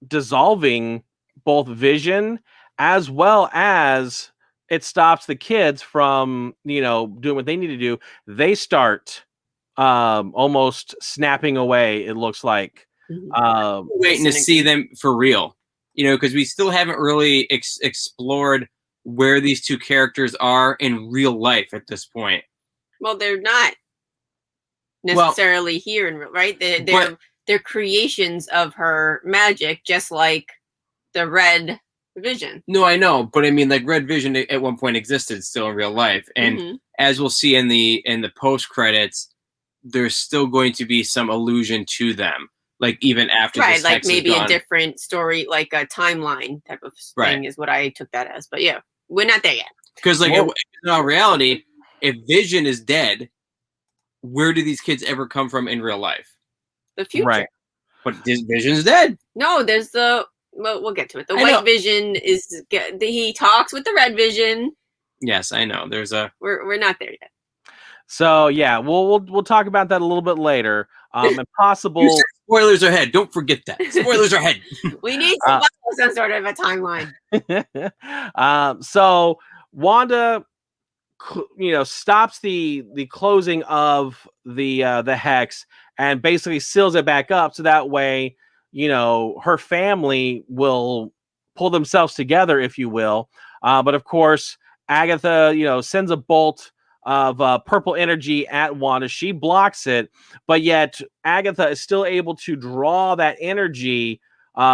Speaker 2: dissolving both Vision as well as it stops the kids from, doing what they need to do. They start almost snapping away, it looks like.
Speaker 4: Waiting to see them for real, because we still haven't really explored where these two characters are in real life at this point.
Speaker 3: Well, they're not necessarily here in real, right? they're creations of her magic, just like the Red Vision.
Speaker 4: No, I know, but I mean, like Red Vision at one point existed still in real life, and as we'll see in the post credits, there's still going to be some allusion to them, like even after
Speaker 3: right,
Speaker 4: this
Speaker 3: like
Speaker 4: hex
Speaker 3: maybe
Speaker 4: is
Speaker 3: a
Speaker 4: gone.
Speaker 3: different story, like a timeline type of thing,
Speaker 4: Right.
Speaker 3: is what I took that as. But yeah, we're not there yet.
Speaker 4: Because like in all reality, if Vision is dead, where do these kids ever come from in real life?
Speaker 3: The future.
Speaker 2: Right.
Speaker 4: But Vision's dead.
Speaker 3: No, there's the. Well, we'll get to it. The White Vision is. He talks with the Red Vision.
Speaker 4: Yes, I know. There's a.
Speaker 3: We're not there yet.
Speaker 2: So yeah, we'll talk about that a little bit later. And possible
Speaker 4: spoilers ahead. Don't forget that. Spoilers ahead.
Speaker 3: We need to follow some sort of a timeline.
Speaker 2: So Wanda, stops the closing of the hex and basically seals it back up, so that way, her family will pull themselves together, if you will. But of course, Agatha, sends a bolt of purple energy at Wanda. She blocks it, but yet Agatha is still able to draw that energy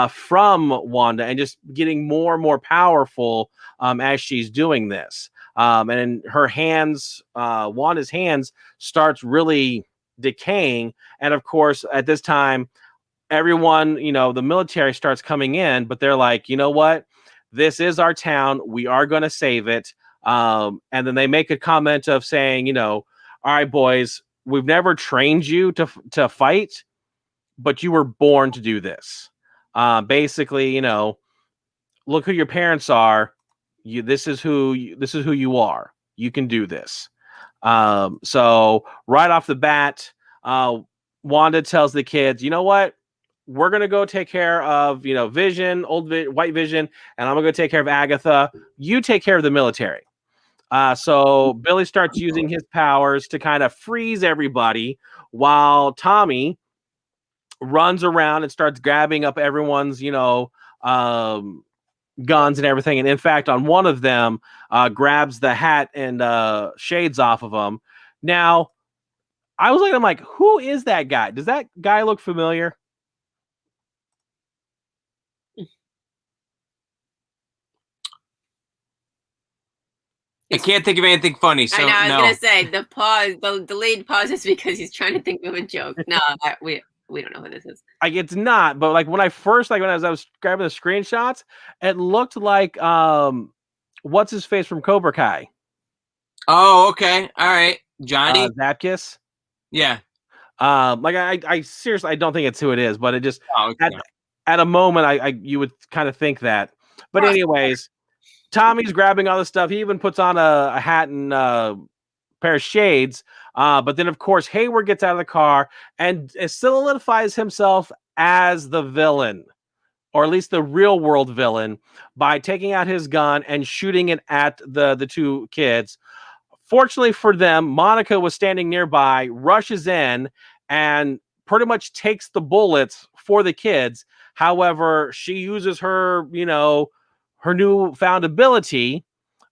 Speaker 2: from Wanda and just getting more and more powerful as she's doing this. And her hands, Wanda's hands, starts really decaying. And of course, at this time, everyone, the military starts coming in, but they're like, you know what? This is our town. We are going to save it. And then they make a comment of saying, all right, boys, we've never trained you to fight, but you were born to do this. Basically, look who your parents are. This is who you are. You can do this. So right off the bat, Wanda tells the kids, you know what? We're going to go take care of, Vision, White Vision, and I'm going to go take care of Agatha. You take care of the military. So Billy starts using his powers to kind of freeze everybody while Tommy runs around and starts grabbing up everyone's, guns and everything. And in fact, on one of them, grabs the hat and shades off of them. Now, I was I'm like, who is that guy? Does that guy look familiar?
Speaker 4: I can't think of anything funny. So
Speaker 3: I know, I was
Speaker 4: no.
Speaker 3: gonna say the delayed pause is because he's trying to think of a joke. No, we don't know who this is.
Speaker 2: It's not, but when I first when I was grabbing the screenshots, it looked like what's his face from Cobra Kai?
Speaker 4: Oh, okay, all right, Johnny
Speaker 2: Zapkus.
Speaker 4: Yeah.
Speaker 2: I seriously, I don't think it's who it is, but it just at a moment you would kind of think that. But anyways, Tommy's grabbing all the stuff. He even puts on a hat and pair of shades. But then, of course, Hayward gets out of the car and solidifies himself as the villain, or at least the real world villain, by taking out his gun and shooting it at the two kids. Fortunately for them, Monica was standing nearby, rushes in, and pretty much takes the bullets for the kids. However, she uses her, her newfound ability,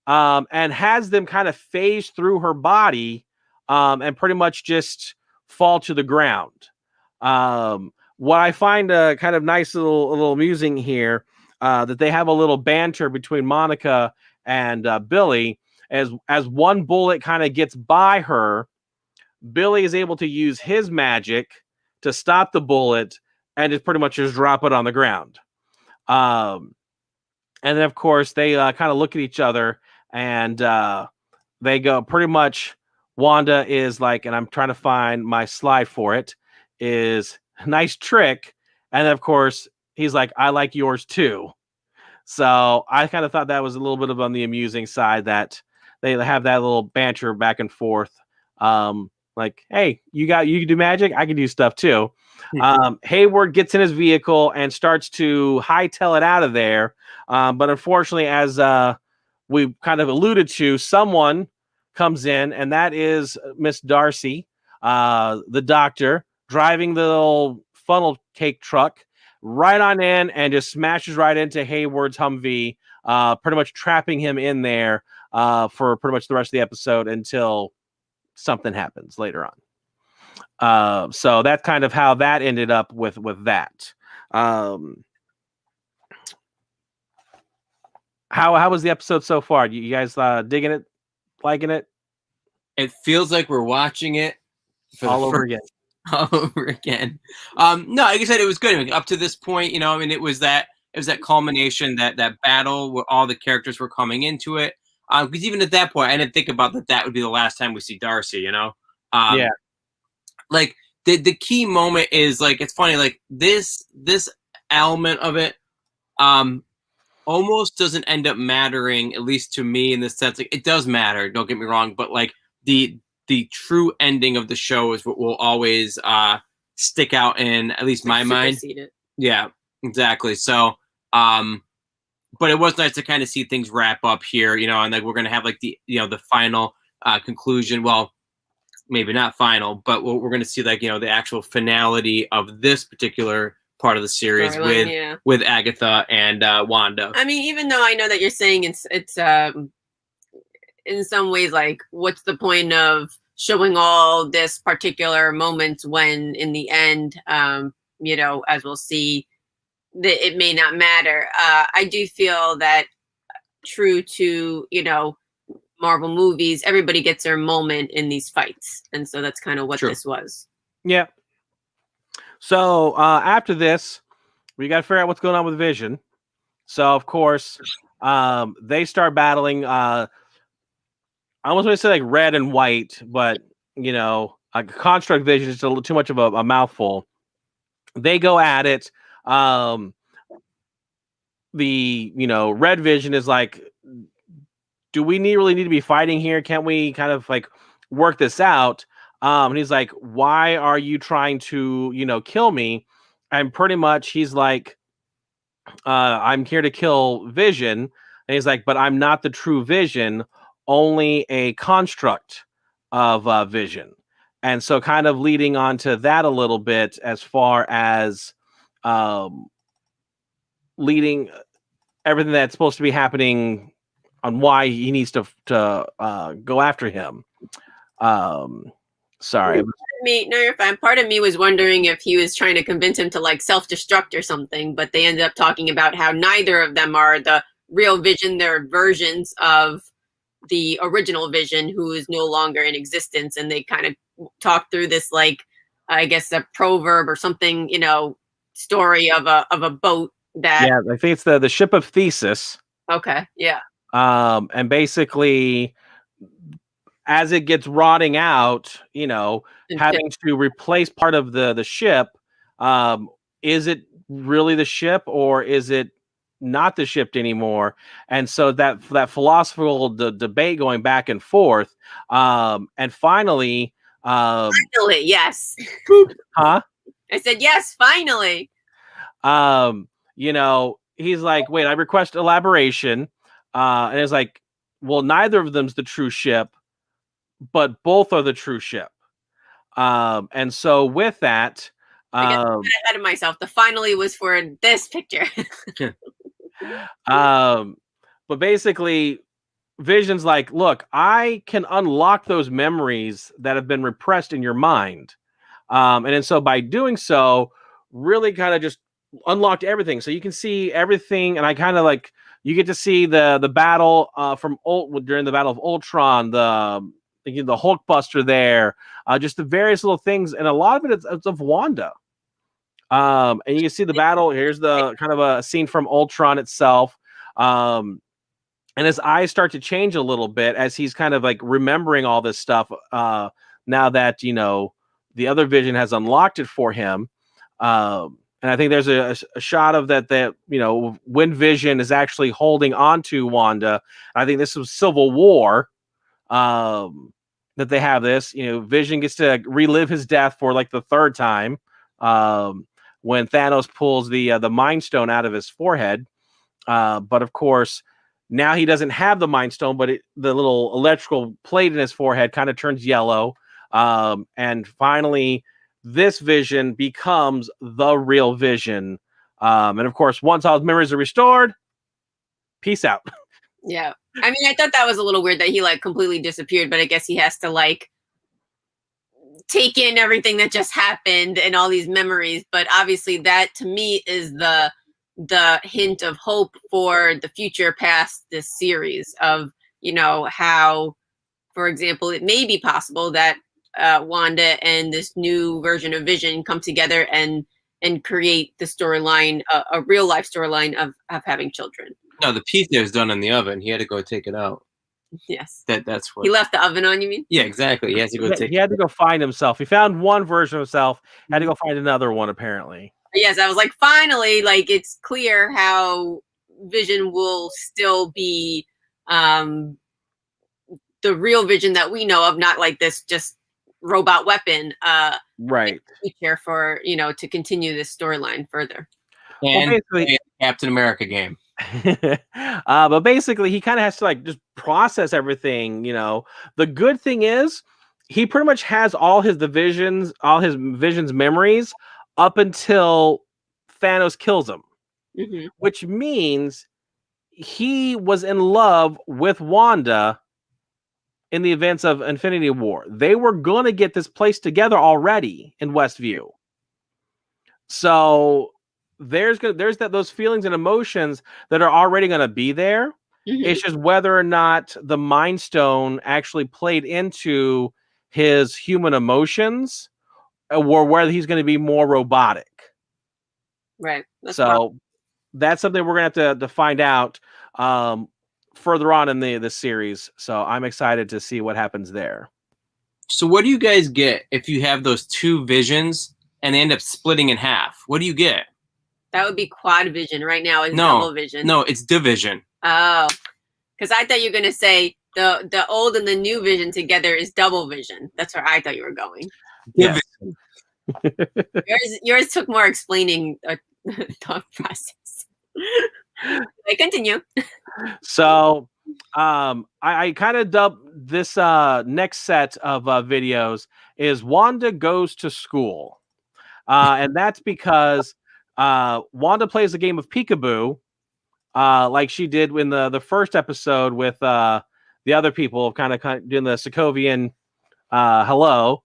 Speaker 2: and has them kind of phase through her body, and pretty much just fall to the ground. What I find kind of nice, little amusing here, that they have a little banter between Monica and Billy, as one bullet kind of gets by her. Billy is able to use his magic to stop the bullet and just pretty much just drop it on the ground. And then, of course, they kind of look at each other and they go pretty much, Wanda is like, and I'm trying to find my slide for it, is nice trick. And then, of course, he's like, I like yours too. So I kind of thought that was a little bit of on the amusing side, that they have that little banter back and forth. Like, hey, you can do magic, I can do stuff too. Hayward gets in his vehicle and starts to hightail it out of there. But unfortunately, as we kind of alluded to, someone comes in, and that is Miss Darcy, the doctor, driving the little funnel cake truck right on in and just smashes right into Hayward's Humvee, pretty much trapping him in there for pretty much the rest of the episode until something happens later on. So that's kind of how that ended up with that. How was the episode so far? You guys digging it, liking it?
Speaker 4: It feels like we're watching it for
Speaker 2: all
Speaker 4: the
Speaker 2: over
Speaker 4: first
Speaker 2: again.
Speaker 4: all over again. No, like I said, it was good. I mean, up to this point, you know, I mean, it was that culmination, that battle where all the characters were coming into it. Because even at that point, I didn't think about that would be the last time we see Darcy. You know,
Speaker 2: Yeah.
Speaker 4: Like the key moment is like, it's funny, like this element of it, almost doesn't end up mattering, at least to me, in the sense, like, it does matter, don't get me wrong, but like the true ending of the show is what will always stick out in at least my mind.
Speaker 3: It.
Speaker 4: Yeah, exactly. So but it was nice to kind of see things wrap up here, you know, and like we're gonna have like the, you know, the final conclusion. Well, maybe not final, but we're gonna see, like, you know, the actual finality of this particular part of the series with Agatha and Wanda.
Speaker 3: I mean, even though I know that you're saying it's in some ways, like, what's the point of showing all this particular moments when in the end, you know, as we'll see, that it may not matter. I do feel that, true to, you know, Marvel movies, everybody gets their moment in these fights, and so that's kind of what this was.
Speaker 2: Yeah. So after this, we got to figure out what's going on with Vision. So of course, they start battling. I almost want to say like red and white, but you know, a construct Vision is a little too much of a mouthful. They go at it. The, you know, Red Vision is like, do we really need to be fighting here? Can't we kind of like work this out? And he's like, why are you trying to, you know, kill me? And pretty much he's like, I'm here to kill Vision. And he's like, but I'm not the true Vision, only a construct of Vision. And so kind of leading on to that a little bit as far as leading everything that's supposed to be happening on why he needs to go after him. Sorry.
Speaker 3: No, you're fine. Part of me was wondering if he was trying to convince him to like self-destruct or something, but they ended up talking about how neither of them are the real Vision. They're versions of the original Vision, who is no longer in existence. And they kind of talked through this, like, I guess a proverb or something, you know, story of a boat that.
Speaker 2: Yeah, I think it's the ship of Theseus.
Speaker 3: Okay. Yeah.
Speaker 2: And basically, as it gets rotting out, you know, having to replace part of the ship, is it really the ship or is it not the ship anymore? And so that philosophical debate going back and forth, and finally,
Speaker 3: yes.
Speaker 2: Huh?
Speaker 3: I said yes, finally.
Speaker 2: You know, he's like, wait, I request elaboration, and it's like, well, neither of them's the true ship, but both are the true ship. And so with that,
Speaker 3: I get ahead of myself. The finally was for this picture.
Speaker 2: But basically, Vision's like, look, I can unlock those memories that have been repressed in your mind. And so by doing so, really kind of just unlocked everything. So you can see everything. And I kind of like, you get to see the battle during the Battle of Ultron, the Hulkbuster there, just the various little things. And a lot of it is of Wanda. And you can see the battle. Here's the kind of a scene from Ultron itself. And his eyes start to change a little bit as he's kind of like remembering all this stuff. Now that, you know, the other Vision has unlocked it for him. And I think there's a shot of that, you know, when Vision is actually holding on to Wanda. I think this was Civil War, that they have this, you know, Vision gets to relive his death for like the third time, when Thanos pulls the Mind Stone out of his forehead. But of course, now he doesn't have the Mind Stone, but the little electrical plate in his forehead kind of turns yellow. And finally, this Vision becomes the real Vision. And of course, once all his memories are restored, peace out.
Speaker 3: Yeah. I mean, I thought that was a little weird that he like completely disappeared, but I guess he has to like take in everything that just happened and all these memories. But obviously that to me is the hint of hope for the future past this series of, how, for example, it may be possible that Wanda and this new version of Vision come together and create the storyline, a real life storyline of having children.
Speaker 4: No, the pizza is done in the oven. He had to go take it out.
Speaker 3: Yes.
Speaker 4: That's what
Speaker 3: He left the oven on, you mean?
Speaker 4: Yeah, exactly. He has to go take.
Speaker 2: He had to go find himself. He found one version of himself. Had to go find another one, apparently.
Speaker 3: Yes, I was like, finally, like it's clear how Vision will still be the real Vision that we know of, not like this just robot weapon.
Speaker 2: Right.
Speaker 3: Future for to continue this storyline further.
Speaker 4: And basically, Captain America game.
Speaker 2: But basically, he kind of has to like just process everything. The good thing is, he pretty much has all his Vision's memories up until Thanos kills him, which means he was in love with Wanda in the events of Infinity War. They were going to get this place together already in Westview. So there's those feelings and emotions that are already going to be there. It's just whether or not the Mind Stone actually played into his human emotions, or whether he's going to be more robotic.
Speaker 3: Right.
Speaker 2: That's something we're going to have to find out further on in the series. So I'm excited to see what happens there.
Speaker 4: So what do you guys get if you have those two visions and they end up splitting in half? What do you get?
Speaker 3: That would be quad vision. Right now it's double vision.
Speaker 4: No, it's division.
Speaker 3: Oh, because I thought you were going to say the old and the new vision together is double vision. That's where I thought you were going.
Speaker 2: Yes.
Speaker 3: yours took more explaining thought process. I continue.
Speaker 2: So I kind of dubbed this next set of videos is Wanda Goes to School. And that's because Wanda plays a game of peekaboo, like she did in the first episode with the other people, kind of doing the Sokovian hello,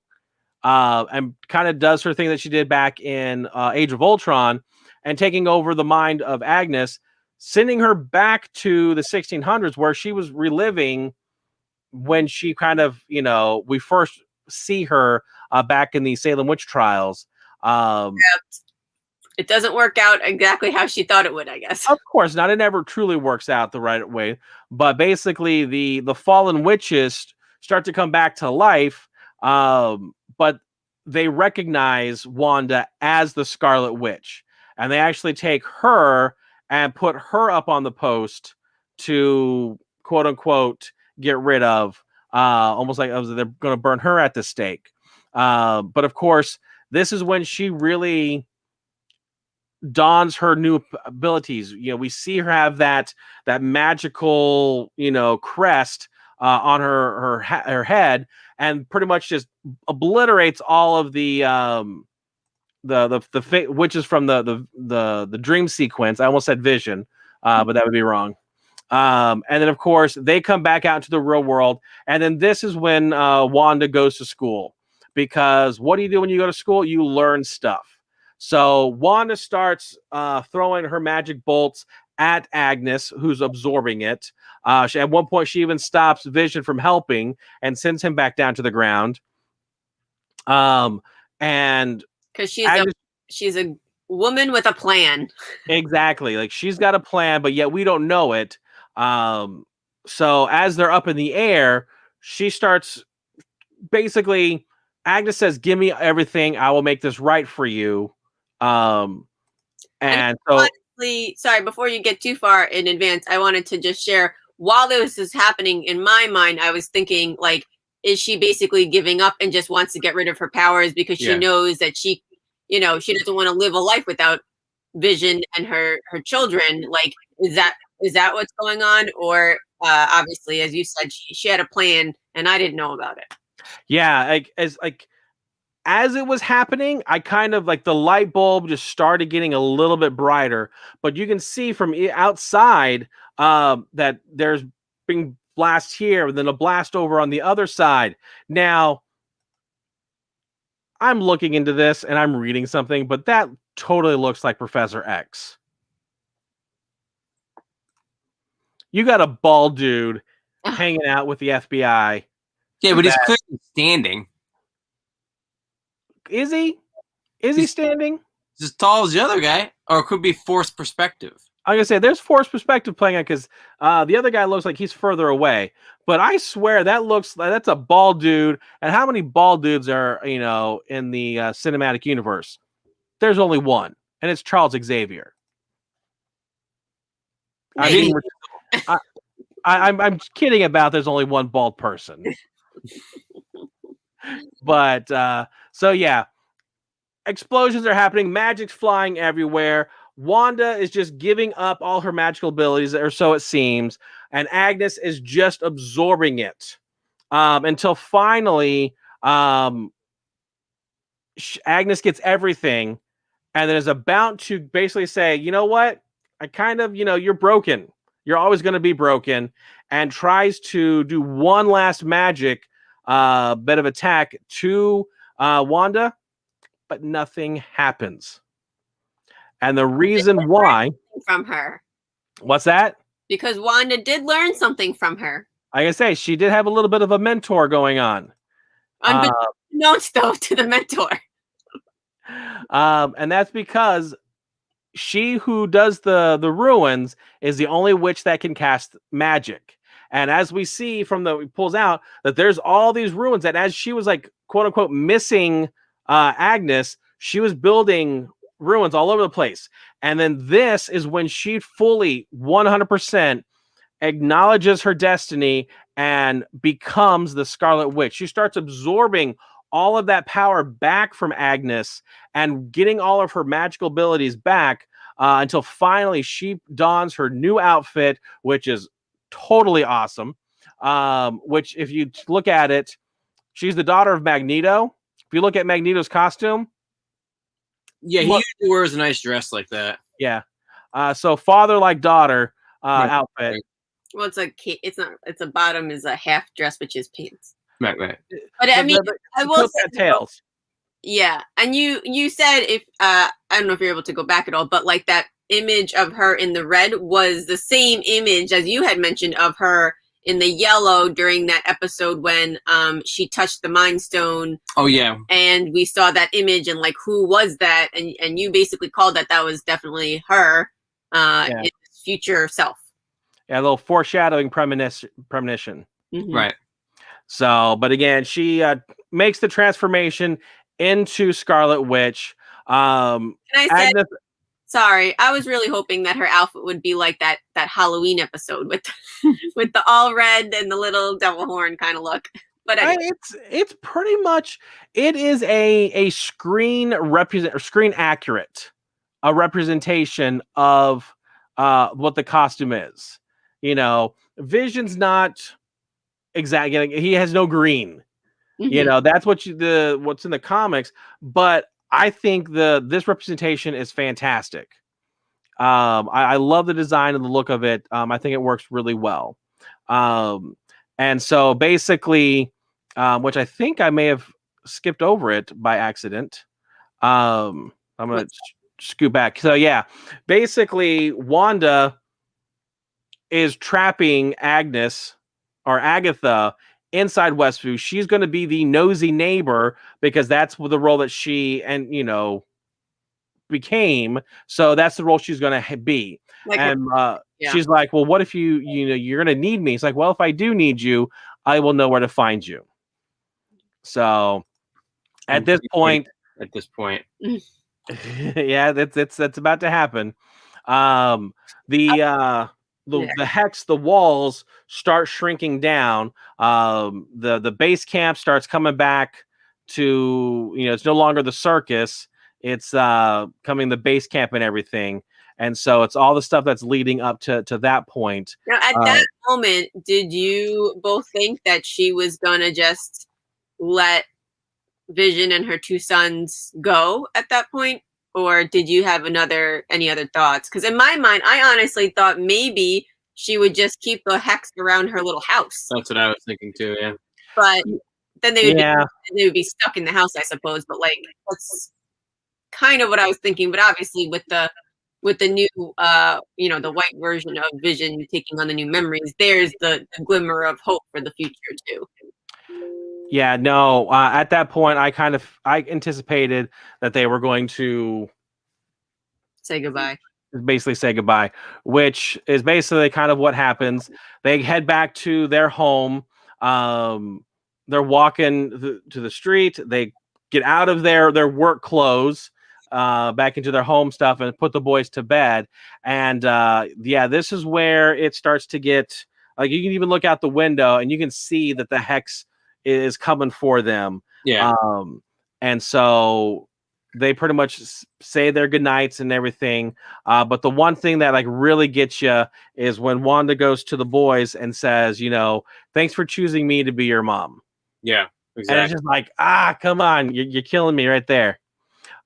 Speaker 2: and kind of does her thing that she did back in Age of Ultron, and taking over the mind of Agnes, sending her back to the 1600s where she was reliving when she kind of, we first see her back in the Salem witch trials.
Speaker 3: It doesn't work out exactly how she thought it would, I guess.
Speaker 2: Of course not. It never truly works out the right way. But basically, the fallen witches start to come back to life, but they recognize Wanda as the Scarlet Witch. And they actually take her and put her up on the post to, quote unquote, get rid of, almost like they're going to burn her at the stake. But of course, this is when she really dons her new abilities. We see her have that magical, crest on her head, and pretty much just obliterates all of the witches from the dream sequence. I almost said vision, but that would be wrong. And then of course they come back out into the real world, and then this is when Wanda goes to school, because what do you do when you go to school? You learn stuff. So Wanda starts throwing her magic bolts at Agnes, who's absorbing it. At one point, she even stops Vision from helping and sends him back down to the ground. And
Speaker 3: because she's a woman with a plan.
Speaker 2: Exactly, like she's got a plan, but yet we don't know it. So as they're up in the air, she starts basically. Agnes says, "Give me everything. I will make this right for you." And so,
Speaker 3: honestly, sorry, before you get too far in advance, I wanted to just share, while this is happening in my mind, I was thinking, like, is she basically giving up and just wants to get rid of her powers because she knows that she doesn't want to live a life without Vision and her children? Like, is that what's going on? Or obviously, as you said, she had a plan and I didn't know about it.
Speaker 2: Yeah, as it was happening, I kind of the light bulb just started getting a little bit brighter, but you can see from outside that there's being blast here and then a blast over on the other side. Now, I'm looking into this and I'm reading something, but that totally looks like Professor X. You got a bald dude hanging out with the FBI.
Speaker 4: Yeah, but he's clearly standing.
Speaker 2: Is he? Is he standing?
Speaker 4: He's as tall as the other guy, or it could be forced perspective.
Speaker 2: I'm gonna say there's forced perspective playing it because the other guy looks like he's further away. But I swear that's a bald dude. And how many bald dudes are in the cinematic universe? There's only one, and it's Charles Xavier. I'm kidding about there's only one bald person. But so yeah, explosions are happening, magic's flying everywhere. Wanda is just giving up all her magical abilities, or so it seems, and Agnes is just absorbing it until finally Agnes gets everything and then is about to basically say, you know what? I kind of, you're broken. You're always going to be broken, and tries to do one last magic bit of attack to Wanda, but nothing happens. And the reason why
Speaker 3: from her.
Speaker 2: What's that?
Speaker 3: Because Wanda did learn something from her.
Speaker 2: Like I say, she did have a little bit of a mentor going on.
Speaker 3: Unbeknownst though to the mentor.
Speaker 2: And that's because she who does the ruins is the only witch that can cast magic. And as we see from it pulls out that there's all these ruins that as she was like quote unquote missing Agnes, she was building ruins all over the place. And then this is when she fully 100% acknowledges her destiny and becomes the Scarlet Witch. She starts absorbing all of that power back from Agnes and getting all of her magical abilities back until finally she dons her new outfit, which is totally awesome. Which, if you look at it, she's the daughter of Magneto. If you look at Magneto's costume,
Speaker 4: yeah, he usually wears a nice dress like that.
Speaker 2: Yeah. So father like daughter outfit.
Speaker 3: Well, it's a bottom is a half dress, which is pants.
Speaker 4: Right.
Speaker 3: But I mean, I will say
Speaker 2: tails.
Speaker 3: Yeah, and you said if I don't know if you're able to go back at all, but like that image of her in the red was the same image as you had mentioned of her in the yellow during that episode when she touched the Mind Stone.
Speaker 4: Oh yeah,
Speaker 3: and we saw that image and like who was that? And you basically called that was definitely her in future self.
Speaker 2: Yeah, a little foreshadowing premonition.
Speaker 3: Mm-hmm.
Speaker 4: Right.
Speaker 2: So, but again, she makes the transformation into Scarlet Witch.
Speaker 3: Can I say, Agnes, sorry, I was really hoping that her outfit would be like that Halloween episode with with the all red and the little devil horn kind of look. But anyway.
Speaker 2: It's pretty much it is a screen accurate a representation of what the costume is. Vision's not exactly. He has no green. Mm-hmm. That's what's in the comics, but I think this representation is fantastic. I love the design and the look of it. I think it works really well. And so basically, which I think I may have skipped over it by accident. I'm going to scoot back. So yeah, basically Wanda is trapping Agnes or Agatha inside Westview. She's going to be the nosy neighbor because that's the role that she became. So that's the role she's going to be. She's like, well, what if you're going to need me? It's like, well, if I do need you, I will know where to find you. So at this point, yeah, that's about to happen. The hex, the walls start shrinking down. The base camp starts coming back to, it's no longer the circus. It's coming the base camp and everything. And so it's all the stuff that's leading up to that point.
Speaker 3: Now, at that moment, did you both think that she was going to just let Vision and her two sons go at that point? Or did you have any other thoughts? Because in my mind, I honestly thought maybe she would just keep the hex around her little house.
Speaker 4: That's what I was thinking too, yeah.
Speaker 3: But then they would be stuck in the house, I suppose. But like that's kind of what I was thinking. But obviously, with the new, the white version of Vision taking on the new memories, there's the glimmer of hope for the future too.
Speaker 2: Yeah, no. At that point, I anticipated that they were going to
Speaker 3: say goodbye.
Speaker 2: Basically say goodbye, which is basically kind of what happens. They head back to their home. They're walking to the street. They get out of their work clothes, back into their home stuff, and put the boys to bed. And this is where it starts to get like you can even look out the window and you can see that the hex is coming for them.
Speaker 4: Yeah.
Speaker 2: And so they pretty much say their goodnights and everything. But the one thing that like really gets you is when Wanda goes to the boys and says, thanks for choosing me to be your mom.
Speaker 4: Yeah, exactly.
Speaker 2: And it's just like, come on, you're killing me right there.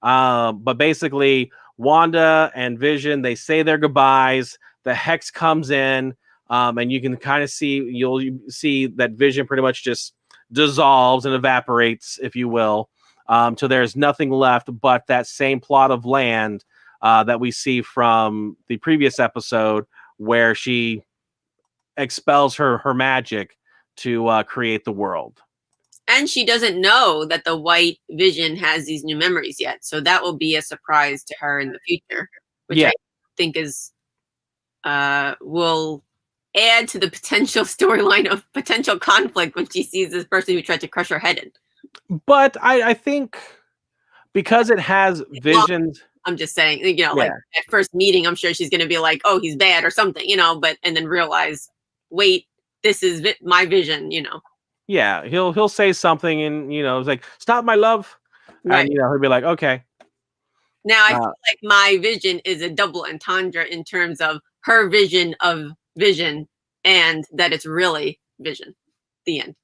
Speaker 2: But basically, Wanda and Vision, they say their goodbyes. The hex comes in, and you can kind of you'll see that Vision pretty much just dissolves and evaporates, if you will. So there's nothing left but that same plot of land that we see from the previous episode where she expels her magic to create the world.
Speaker 3: And she doesn't know that the white Vision has these new memories yet. So that will be a surprise to her in the future, which I think is will add to the potential storyline of potential conflict when she sees this person who tried to crush her head in.
Speaker 2: But I think because it has Visions.
Speaker 3: I'm just saying, like at first meeting, I'm sure she's going to be like, oh, he's bad or something, and then realize, wait, this is my Vision,
Speaker 2: Yeah, he'll say something and, it's like, stop my love. Right. And, he'll be like, okay.
Speaker 3: Now, I feel like my Vision is a double entendre in terms of her vision of Vision and that it's really Vision. The end.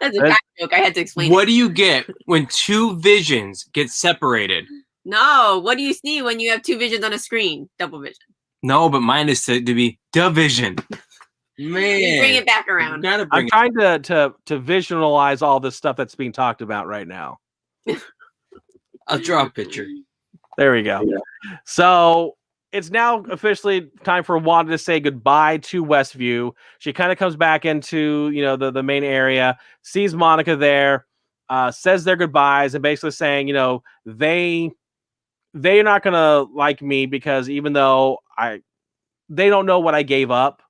Speaker 3: That's a bad joke. I had to explain.
Speaker 4: What do you get when two visions get separated?
Speaker 3: No. What do you see when you have two visions on a screen? Double vision.
Speaker 4: No, but mine is to be division. Man,
Speaker 3: you bring it back around.
Speaker 2: I'm trying to visualize all this stuff that's being talked about right now.
Speaker 4: I'll draw a picture.
Speaker 2: There we go. Yeah. So it's now officially time for Wanda to say goodbye to Westview. She kind of comes back into, the main area, sees Monica there, says their goodbyes, and basically saying, they're not going to like me because even though they don't know what I gave up,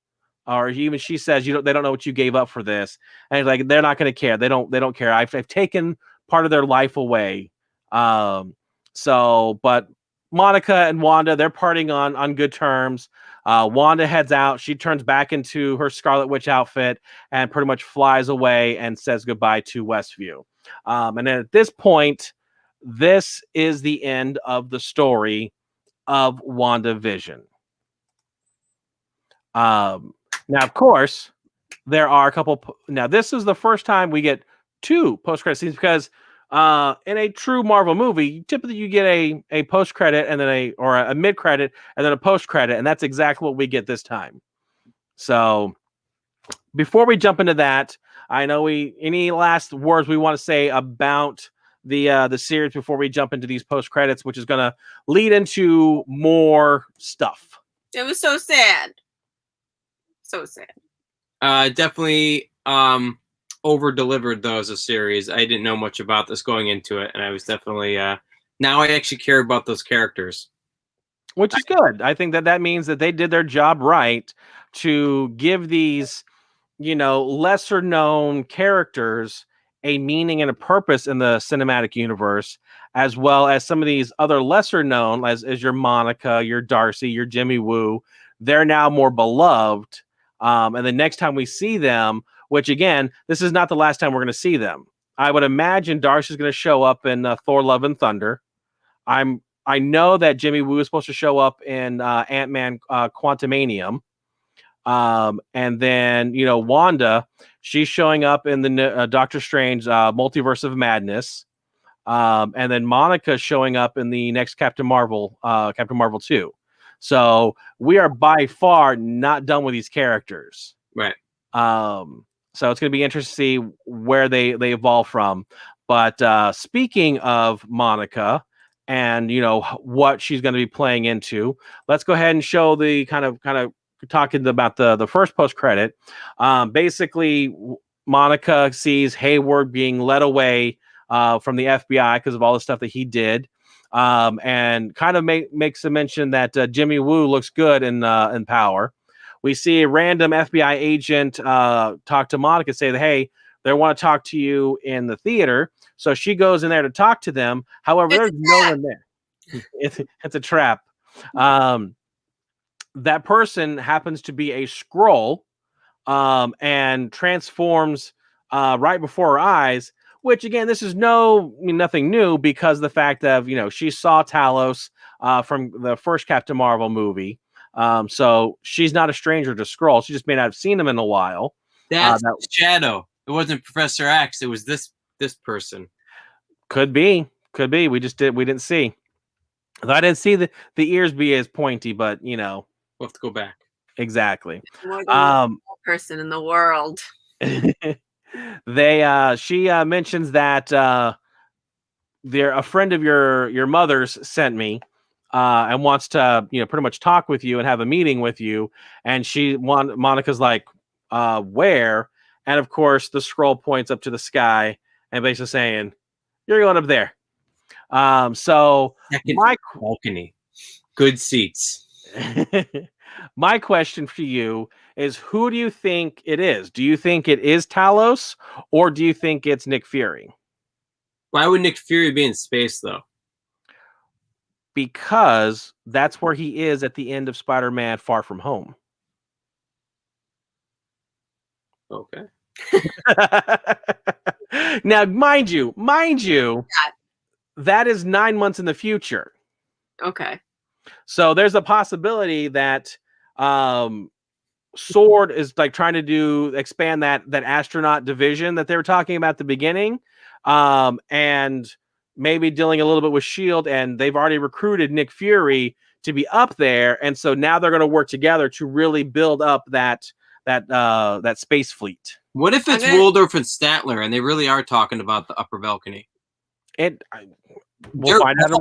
Speaker 2: or even she says, they don't know what you gave up for this. And like, they're not going to care. They don't care. I've taken part of their life away. But Monica and Wanda, they're partying on good terms. Wanda heads out. She turns back into her Scarlet Witch outfit and pretty much flies away and says goodbye to Westview. And then at this point, this is the end of the story of WandaVision. Now, of course, there are a couple. Now, this is the first time we get two post-credit scenes because in a true Marvel movie, typically you get a post-credit and then a mid-credit and then a post-credit, and that's exactly what we get this time. So, before we jump into that, I know any last words we want to say about the series before we jump into these post-credits, which is going to lead into more stuff.
Speaker 3: It was so sad. So sad.
Speaker 4: Definitely over-delivered though as a series. I didn't know much about this going into it, and I was definitely now I actually care about those characters,
Speaker 2: which is good. I think that means that they did their job right to give these lesser known characters a meaning and a purpose in the cinematic universe, as well as some of these other lesser known as your Monica, your Darcy, your Jimmy Woo. They're now more beloved. And the next time we see them, which again, this is not the last time we're going to see them. I would imagine Darcy's going to show up in Thor: Love and Thunder. I know that Jimmy Woo is supposed to show up in Ant-Man Quantumanium. And then, Wanda, she's showing up in the Doctor Strange Multiverse of Madness. And then Monica's showing up in the next Captain Marvel 2. So we are by far not done with these characters.
Speaker 4: Right.
Speaker 2: So it's going to be interesting to see where they evolve from. But speaking of Monica and what she's going to be playing into, let's go ahead and show the kind of talking about the first post credit. Basically, Monica sees Hayward being led away from the FBI because of all the stuff that he did. And kind of makes a mention that Jimmy Woo looks good in Power. We see a random FBI agent talk to Monica, say that, hey, they want to talk to you in the theater. So she goes in there to talk to them. However, there's no one there. It's a trap. That person happens to be a Skrull and transforms right before her eyes. Which again, this is nothing new because the fact of she saw Talos from the first Captain Marvel movie. So she's not a stranger to Skrull. She just may not have seen him in a while.
Speaker 4: That's Shadow. It wasn't Professor X. It was this person.
Speaker 2: Could be. We didn't see. I didn't see the ears be as pointy, but
Speaker 4: we'll have to go back.
Speaker 2: Exactly.
Speaker 3: More than person in the world.
Speaker 2: She mentions that a friend of your mother's sent me and wants to pretty much talk with you and have a meeting with you. And Monica's like, where? And of course the Skrull points up to the sky and basically saying, you're going up there. So
Speaker 4: my balcony, good seats.
Speaker 2: My question for you is, who do you think it is? Do you think it is Talos, or do you think it's Nick Fury?
Speaker 4: Why would Nick Fury be in space, though?
Speaker 2: Because that's where he is at the end of Spider-Man Far From Home.
Speaker 4: Okay.
Speaker 2: Now, mind you, that is 9 months in the future.
Speaker 3: Okay.
Speaker 2: So there's a possibility that Sword is like trying to expand that astronaut division that they were talking about at the beginning, and maybe dealing a little bit with S.H.I.E.L.D., and they've already recruited Nick Fury to be up there, and so now they're going to work together to really build up that space fleet.
Speaker 4: What if it's Waldorf and Statler, and they really are talking about the upper balcony?
Speaker 2: We'll find out.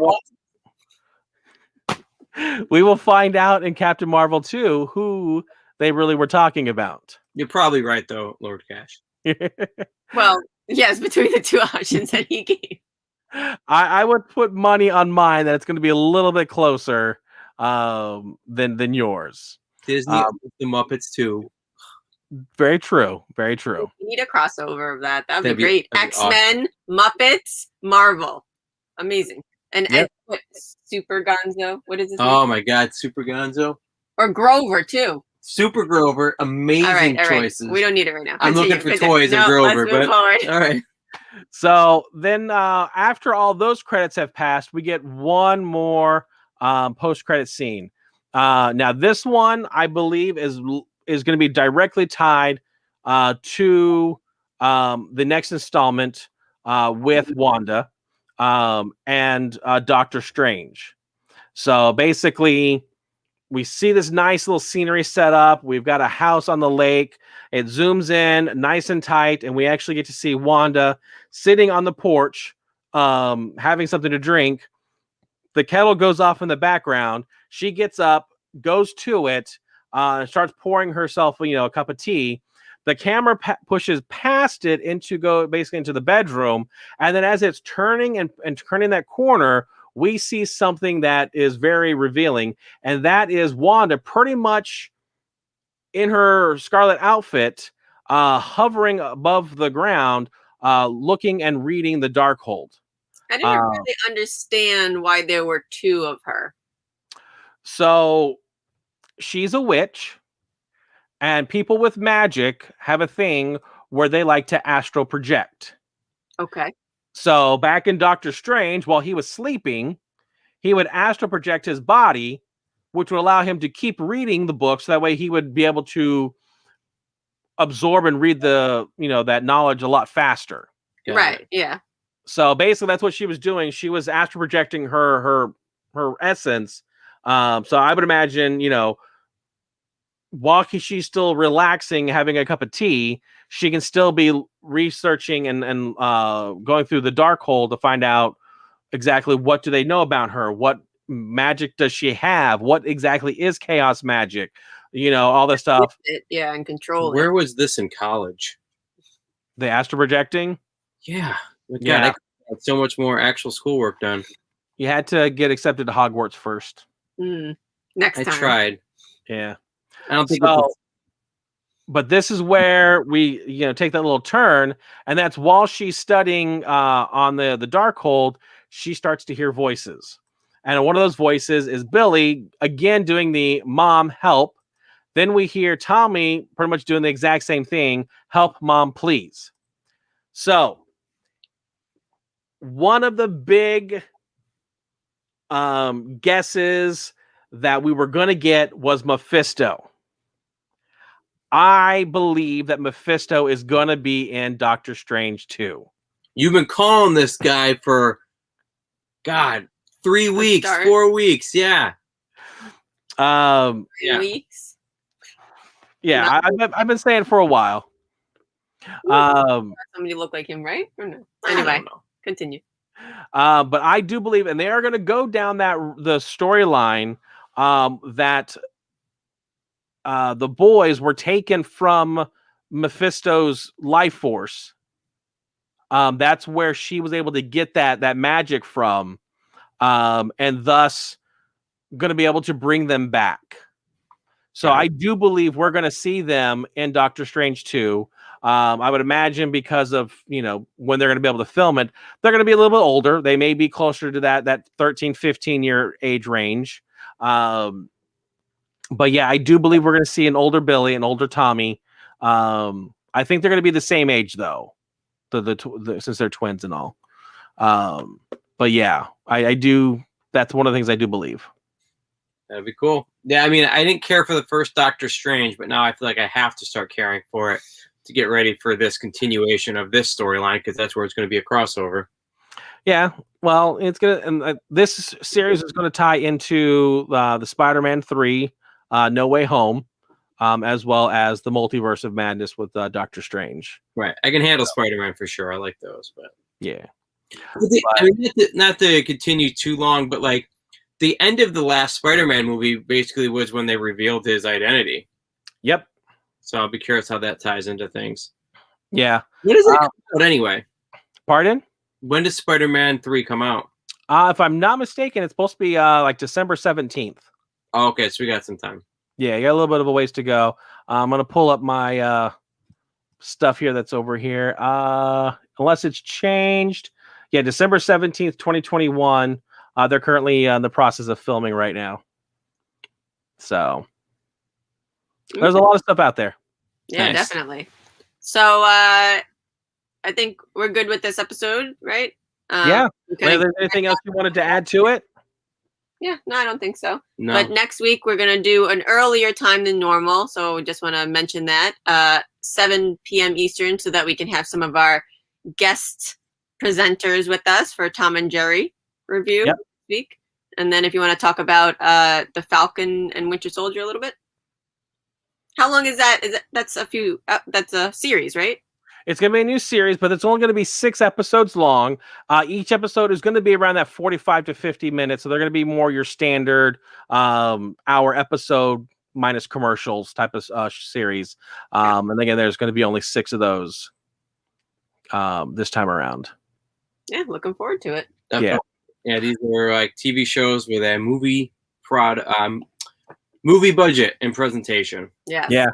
Speaker 2: We will find out in Captain Marvel 2 who they really were talking about.
Speaker 4: You're probably right, though, Lord Cash.
Speaker 3: Well, yes, between the two options that he gave.
Speaker 2: I would put money on mine that it's going to be a little bit closer than yours.
Speaker 4: Disney, the Muppets too.
Speaker 2: Very true. Very true.
Speaker 3: We need a crossover of that. That'd be great. X-Men, awesome. Muppets, Marvel. Amazing. And what, Super Gonzo? What is this?
Speaker 4: Oh my God, Super Gonzo.
Speaker 3: Or Grover too.
Speaker 4: Super Grover, amazing choices.
Speaker 3: We don't need it right now.
Speaker 4: I'm looking for toys and Grover,
Speaker 3: let's move forward.
Speaker 4: All right.
Speaker 2: So then after all those credits have passed, we get one more post-credit scene. Now this one, I believe, is going to be directly tied to the next installment with Wanda and Doctor Strange. So basically, we see this nice little scenery set up. We've got a house on the lake. It zooms in nice and tight, and we actually get to see Wanda sitting on the porch, having something to drink. The kettle goes off in the background. She gets up, goes to it, and starts pouring herself, a cup of tea. The camera pushes past it into the bedroom, and then as it's turning and turning that corner, we see something that is very revealing, and that is Wanda pretty much in her scarlet outfit, hovering above the ground, looking and reading the Darkhold.
Speaker 3: I didn't really understand why there were two of her.
Speaker 2: So she's a witch, and people with magic have a thing where they like to astral project.
Speaker 3: Okay.
Speaker 2: So back in Doctor Strange, while he was sleeping, he would astral project his body, which would allow him to keep reading the books. That way he would be able to absorb and read that knowledge a lot faster.
Speaker 3: Right. Yeah.
Speaker 2: So basically that's what she was doing. She was astral projecting her essence. So I would imagine, while she's still relaxing, having a cup of tea, she can still be researching and going through the dark hole to find out exactly what do they know about her, what magic does she have, what exactly is chaos magic, all this stuff.
Speaker 3: Yeah, and control
Speaker 4: Where
Speaker 3: it.
Speaker 4: was this in college?
Speaker 2: The astral projecting.
Speaker 4: Yeah.
Speaker 2: Yeah.
Speaker 4: I had so much more actual schoolwork done.
Speaker 2: You had to get accepted to Hogwarts first.
Speaker 3: Next
Speaker 4: I
Speaker 3: time.
Speaker 4: tried.
Speaker 2: Yeah.
Speaker 4: I don't think
Speaker 2: So, but this is where we, take that little turn, and that's while she's studying on the Darkhold, she starts to hear voices, and one of those voices is Billy again doing the "Mom, help." Then we hear Tommy pretty much doing the exact same thing, "Help, Mom, please." So, one of the big guesses that we were going to get was Mephisto. I believe that Mephisto is going to be in Doctor Strange 2.
Speaker 4: You've been calling this guy for, God, 3 weeks, 4 weeks. Yeah.
Speaker 3: 3 weeks.
Speaker 2: Yeah, I've been saying for a while.
Speaker 3: Somebody look like him, right? Or no? Anyway, continue.
Speaker 2: But I do believe, and they are going to go down the storyline that the boys were taken from Mephisto's life force. That's where she was able to get that magic from, and thus going to be able to bring them back. So I do believe we're going to see them in Doctor Strange 2. I would imagine because of, when they're going to be able to film it, they're going to be a little bit older. They may be closer to that 13, 15-year age range. But yeah, I do believe we're going to see an older Billy, an older Tommy. I think they're going to be the same age, though, since they're twins and all. But yeah, I do. That's one of the things I do believe.
Speaker 4: That'd be cool. Yeah, I mean, I didn't care for the first Doctor Strange, but now I feel like I have to start caring for it to get ready for this continuation of this storyline, because that's where it's going to be a crossover.
Speaker 2: Yeah, well, it's gonna, and this series is going to tie into the Spider-Man 3, No Way Home, as well as the Multiverse of Madness with Doctor Strange.
Speaker 4: Right, I can handle Spider-Man for sure. I like those, but
Speaker 2: yeah.
Speaker 4: I mean, not to continue too long, but like the end of the last Spider-Man movie basically was when they revealed his identity.
Speaker 2: Yep.
Speaker 4: So I'll be curious how that ties into things.
Speaker 2: Yeah.
Speaker 4: When does it come out anyway?
Speaker 2: Pardon?
Speaker 4: When does Spider-Man 3 come out?
Speaker 2: If I'm not mistaken, it's supposed to be like December 17th.
Speaker 4: Oh, okay, so we got some time.
Speaker 2: Yeah, you got a little bit of a ways to go. I'm going to pull up my stuff here that's over here. Unless it's changed. Yeah, December 17th, 2021. They're currently in the process of filming right now. So there's a lot of stuff out there.
Speaker 3: Yeah, nice. Definitely. So I think we're good with this episode, right?
Speaker 2: Yeah. Okay. Is there anything else you wanted to add to it?
Speaker 3: Yeah, no, I don't think so.
Speaker 4: No.
Speaker 3: But next week we're going to do an earlier time than normal. So just want to mention that 7 p.m. Eastern, so that we can have some of our guest presenters with us for Tom and Jerry review this week. And then if you want to talk about the Falcon and Winter Soldier a little bit. How long is that? That's a series, right?
Speaker 2: It's going to be a new series, but it's only going to be 6 episodes long. Each episode is going to be around that 45 to 50 minutes. So they're going to be more your standard hour episode minus commercials type of series. And again, there's going to be only 6 of those this time around.
Speaker 3: Yeah, looking forward to it.
Speaker 4: Definitely. Yeah, these are like TV shows with a movie budget and presentation.
Speaker 2: Yeah.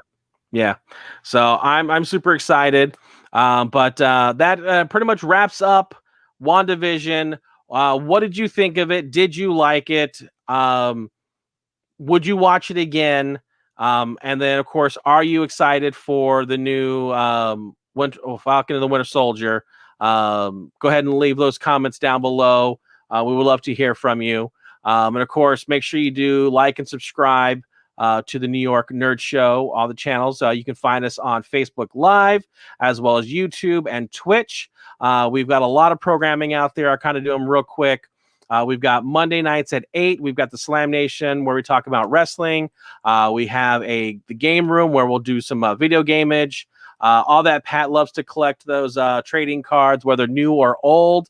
Speaker 2: So I'm super excited. But that pretty much wraps up WandaVision. What did you think of it? Did you like it? Would you watch it again? And then, of course, are you excited for the new Falcon and the Winter Soldier? Go ahead and leave those comments down below. We would love to hear from you. And, of course, make sure you do like and subscribe to the New York Nerd Show, all the channels. You can find us on Facebook Live, as well as YouTube and Twitch. We've got a lot of programming out there. I'll kind of do them real quick. We've got Monday nights at 8. We've got the Slam Nation where we talk about wrestling. We have the game room where we'll do some video gamage. All that Pat loves to collect those trading cards, whether new or old.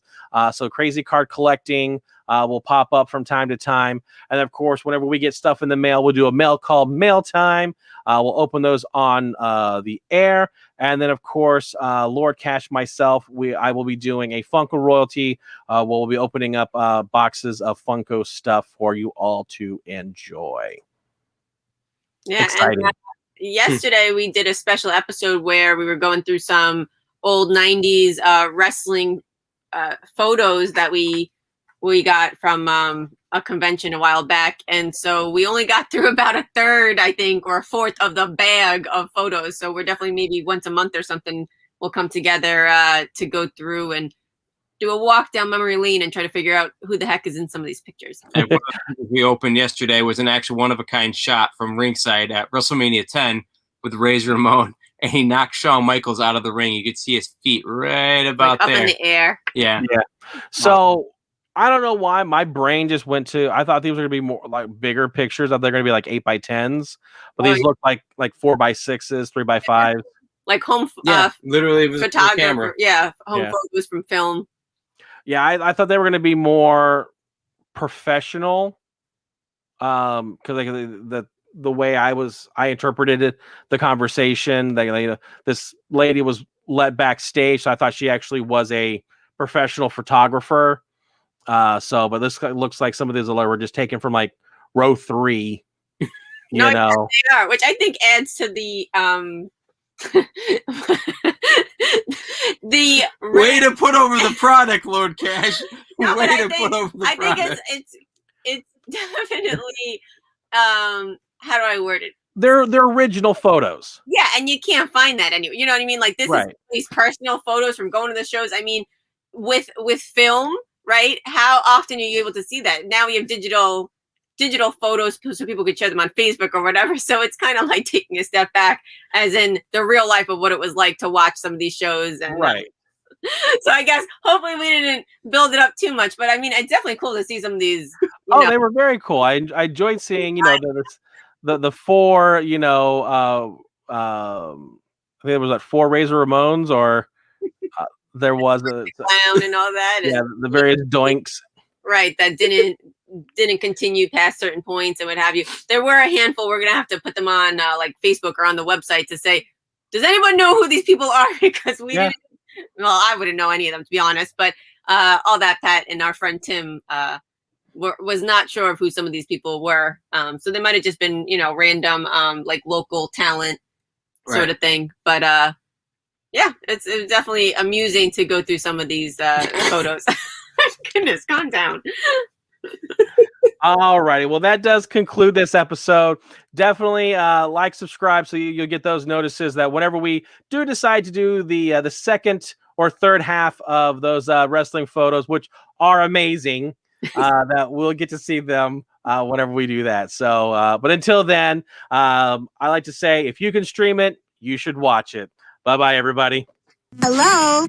Speaker 2: So crazy card collecting will pop up from time to time. And of course, whenever we get stuff in the mail, we'll do a mail call mail time. We'll open those on the air. And then, of course, Lord Cash, myself, I will be doing a Funko royalty. We'll be opening up boxes of Funko stuff for you all to enjoy.
Speaker 3: Yeah,
Speaker 2: exciting.
Speaker 3: And yesterday we did a special episode where we were going through some old 90s wrestling photos that we got from a convention a while back, and so we only got through about a third, I think, or a fourth of the bag of photos. So we're definitely maybe once a month or something we'll come together to go through and do a walk down memory lane and try to figure out who the heck is in some of these pictures.
Speaker 4: And one of the we opened yesterday was an actual one-of-a-kind shot from ringside at WrestleMania 10 with Razor Ramon, and he knocked Shawn Michaels out of the ring. You could see his feet right about
Speaker 3: up
Speaker 4: there.
Speaker 3: in the air.
Speaker 4: Yeah.
Speaker 2: So I don't know why my brain just went to. I thought these were gonna be more like bigger pictures. I thought they're gonna be like 8x10s, but these look like 4x6s, 3x5s.
Speaker 3: Like home.
Speaker 4: Literally, it was
Speaker 3: photographer.
Speaker 4: camera.
Speaker 3: Yeah, home photos from film.
Speaker 2: Yeah, I thought they were gonna be more professional. Because like the way I interpreted it, the conversation, this lady was let backstage, so I thought she actually was a professional photographer. But this looks like some of these were just taken from like row 3.
Speaker 3: No, they are, which I think adds to the the
Speaker 4: way to put over the product, Lord Cash.
Speaker 3: No,
Speaker 4: way
Speaker 3: to
Speaker 4: put over the
Speaker 3: I
Speaker 4: product.
Speaker 3: think it's definitely how do I word it?
Speaker 2: They're original photos.
Speaker 3: Yeah, and you can't find that anywhere. You know what I mean? Like this is these personal photos from going to the shows. I mean, with film, right? How often are you able to see that? Now we have digital photos so people could share them on Facebook or whatever. So it's kind of like taking a step back, as in the real life of what it was like to watch some of these shows. And so I guess hopefully we didn't build it up too much, but I mean, it's definitely cool to see some of these.
Speaker 2: They were very cool. I enjoyed seeing, the 4, I think it was like 4 Razor Ramones, or there was a
Speaker 3: clown and all that.
Speaker 2: Yeah, the various doinks.
Speaker 3: Right, that didn't continue past certain points and what have you. There were a handful. We're gonna have to put them on like Facebook or on the website to say, does anyone know who these people are? Because we didn't. Well, I wouldn't know any of them, to be honest. But AllThatPat and our friend Tim was not sure of who some of these people were. So they might have just been, random like local talent sort of thing. But yeah, it's definitely amusing to go through some of these photos. Goodness, calm down.
Speaker 2: All righty. Well, that does conclude this episode. Definitely like, subscribe, so you'll get those notices that whenever we do decide to do the second or third half of those wrestling photos, which are amazing, that we'll get to see them whenever we do that. So, but until then, I like to say, if you can stream it, you should watch it. Bye-bye, everybody.
Speaker 1: Hello.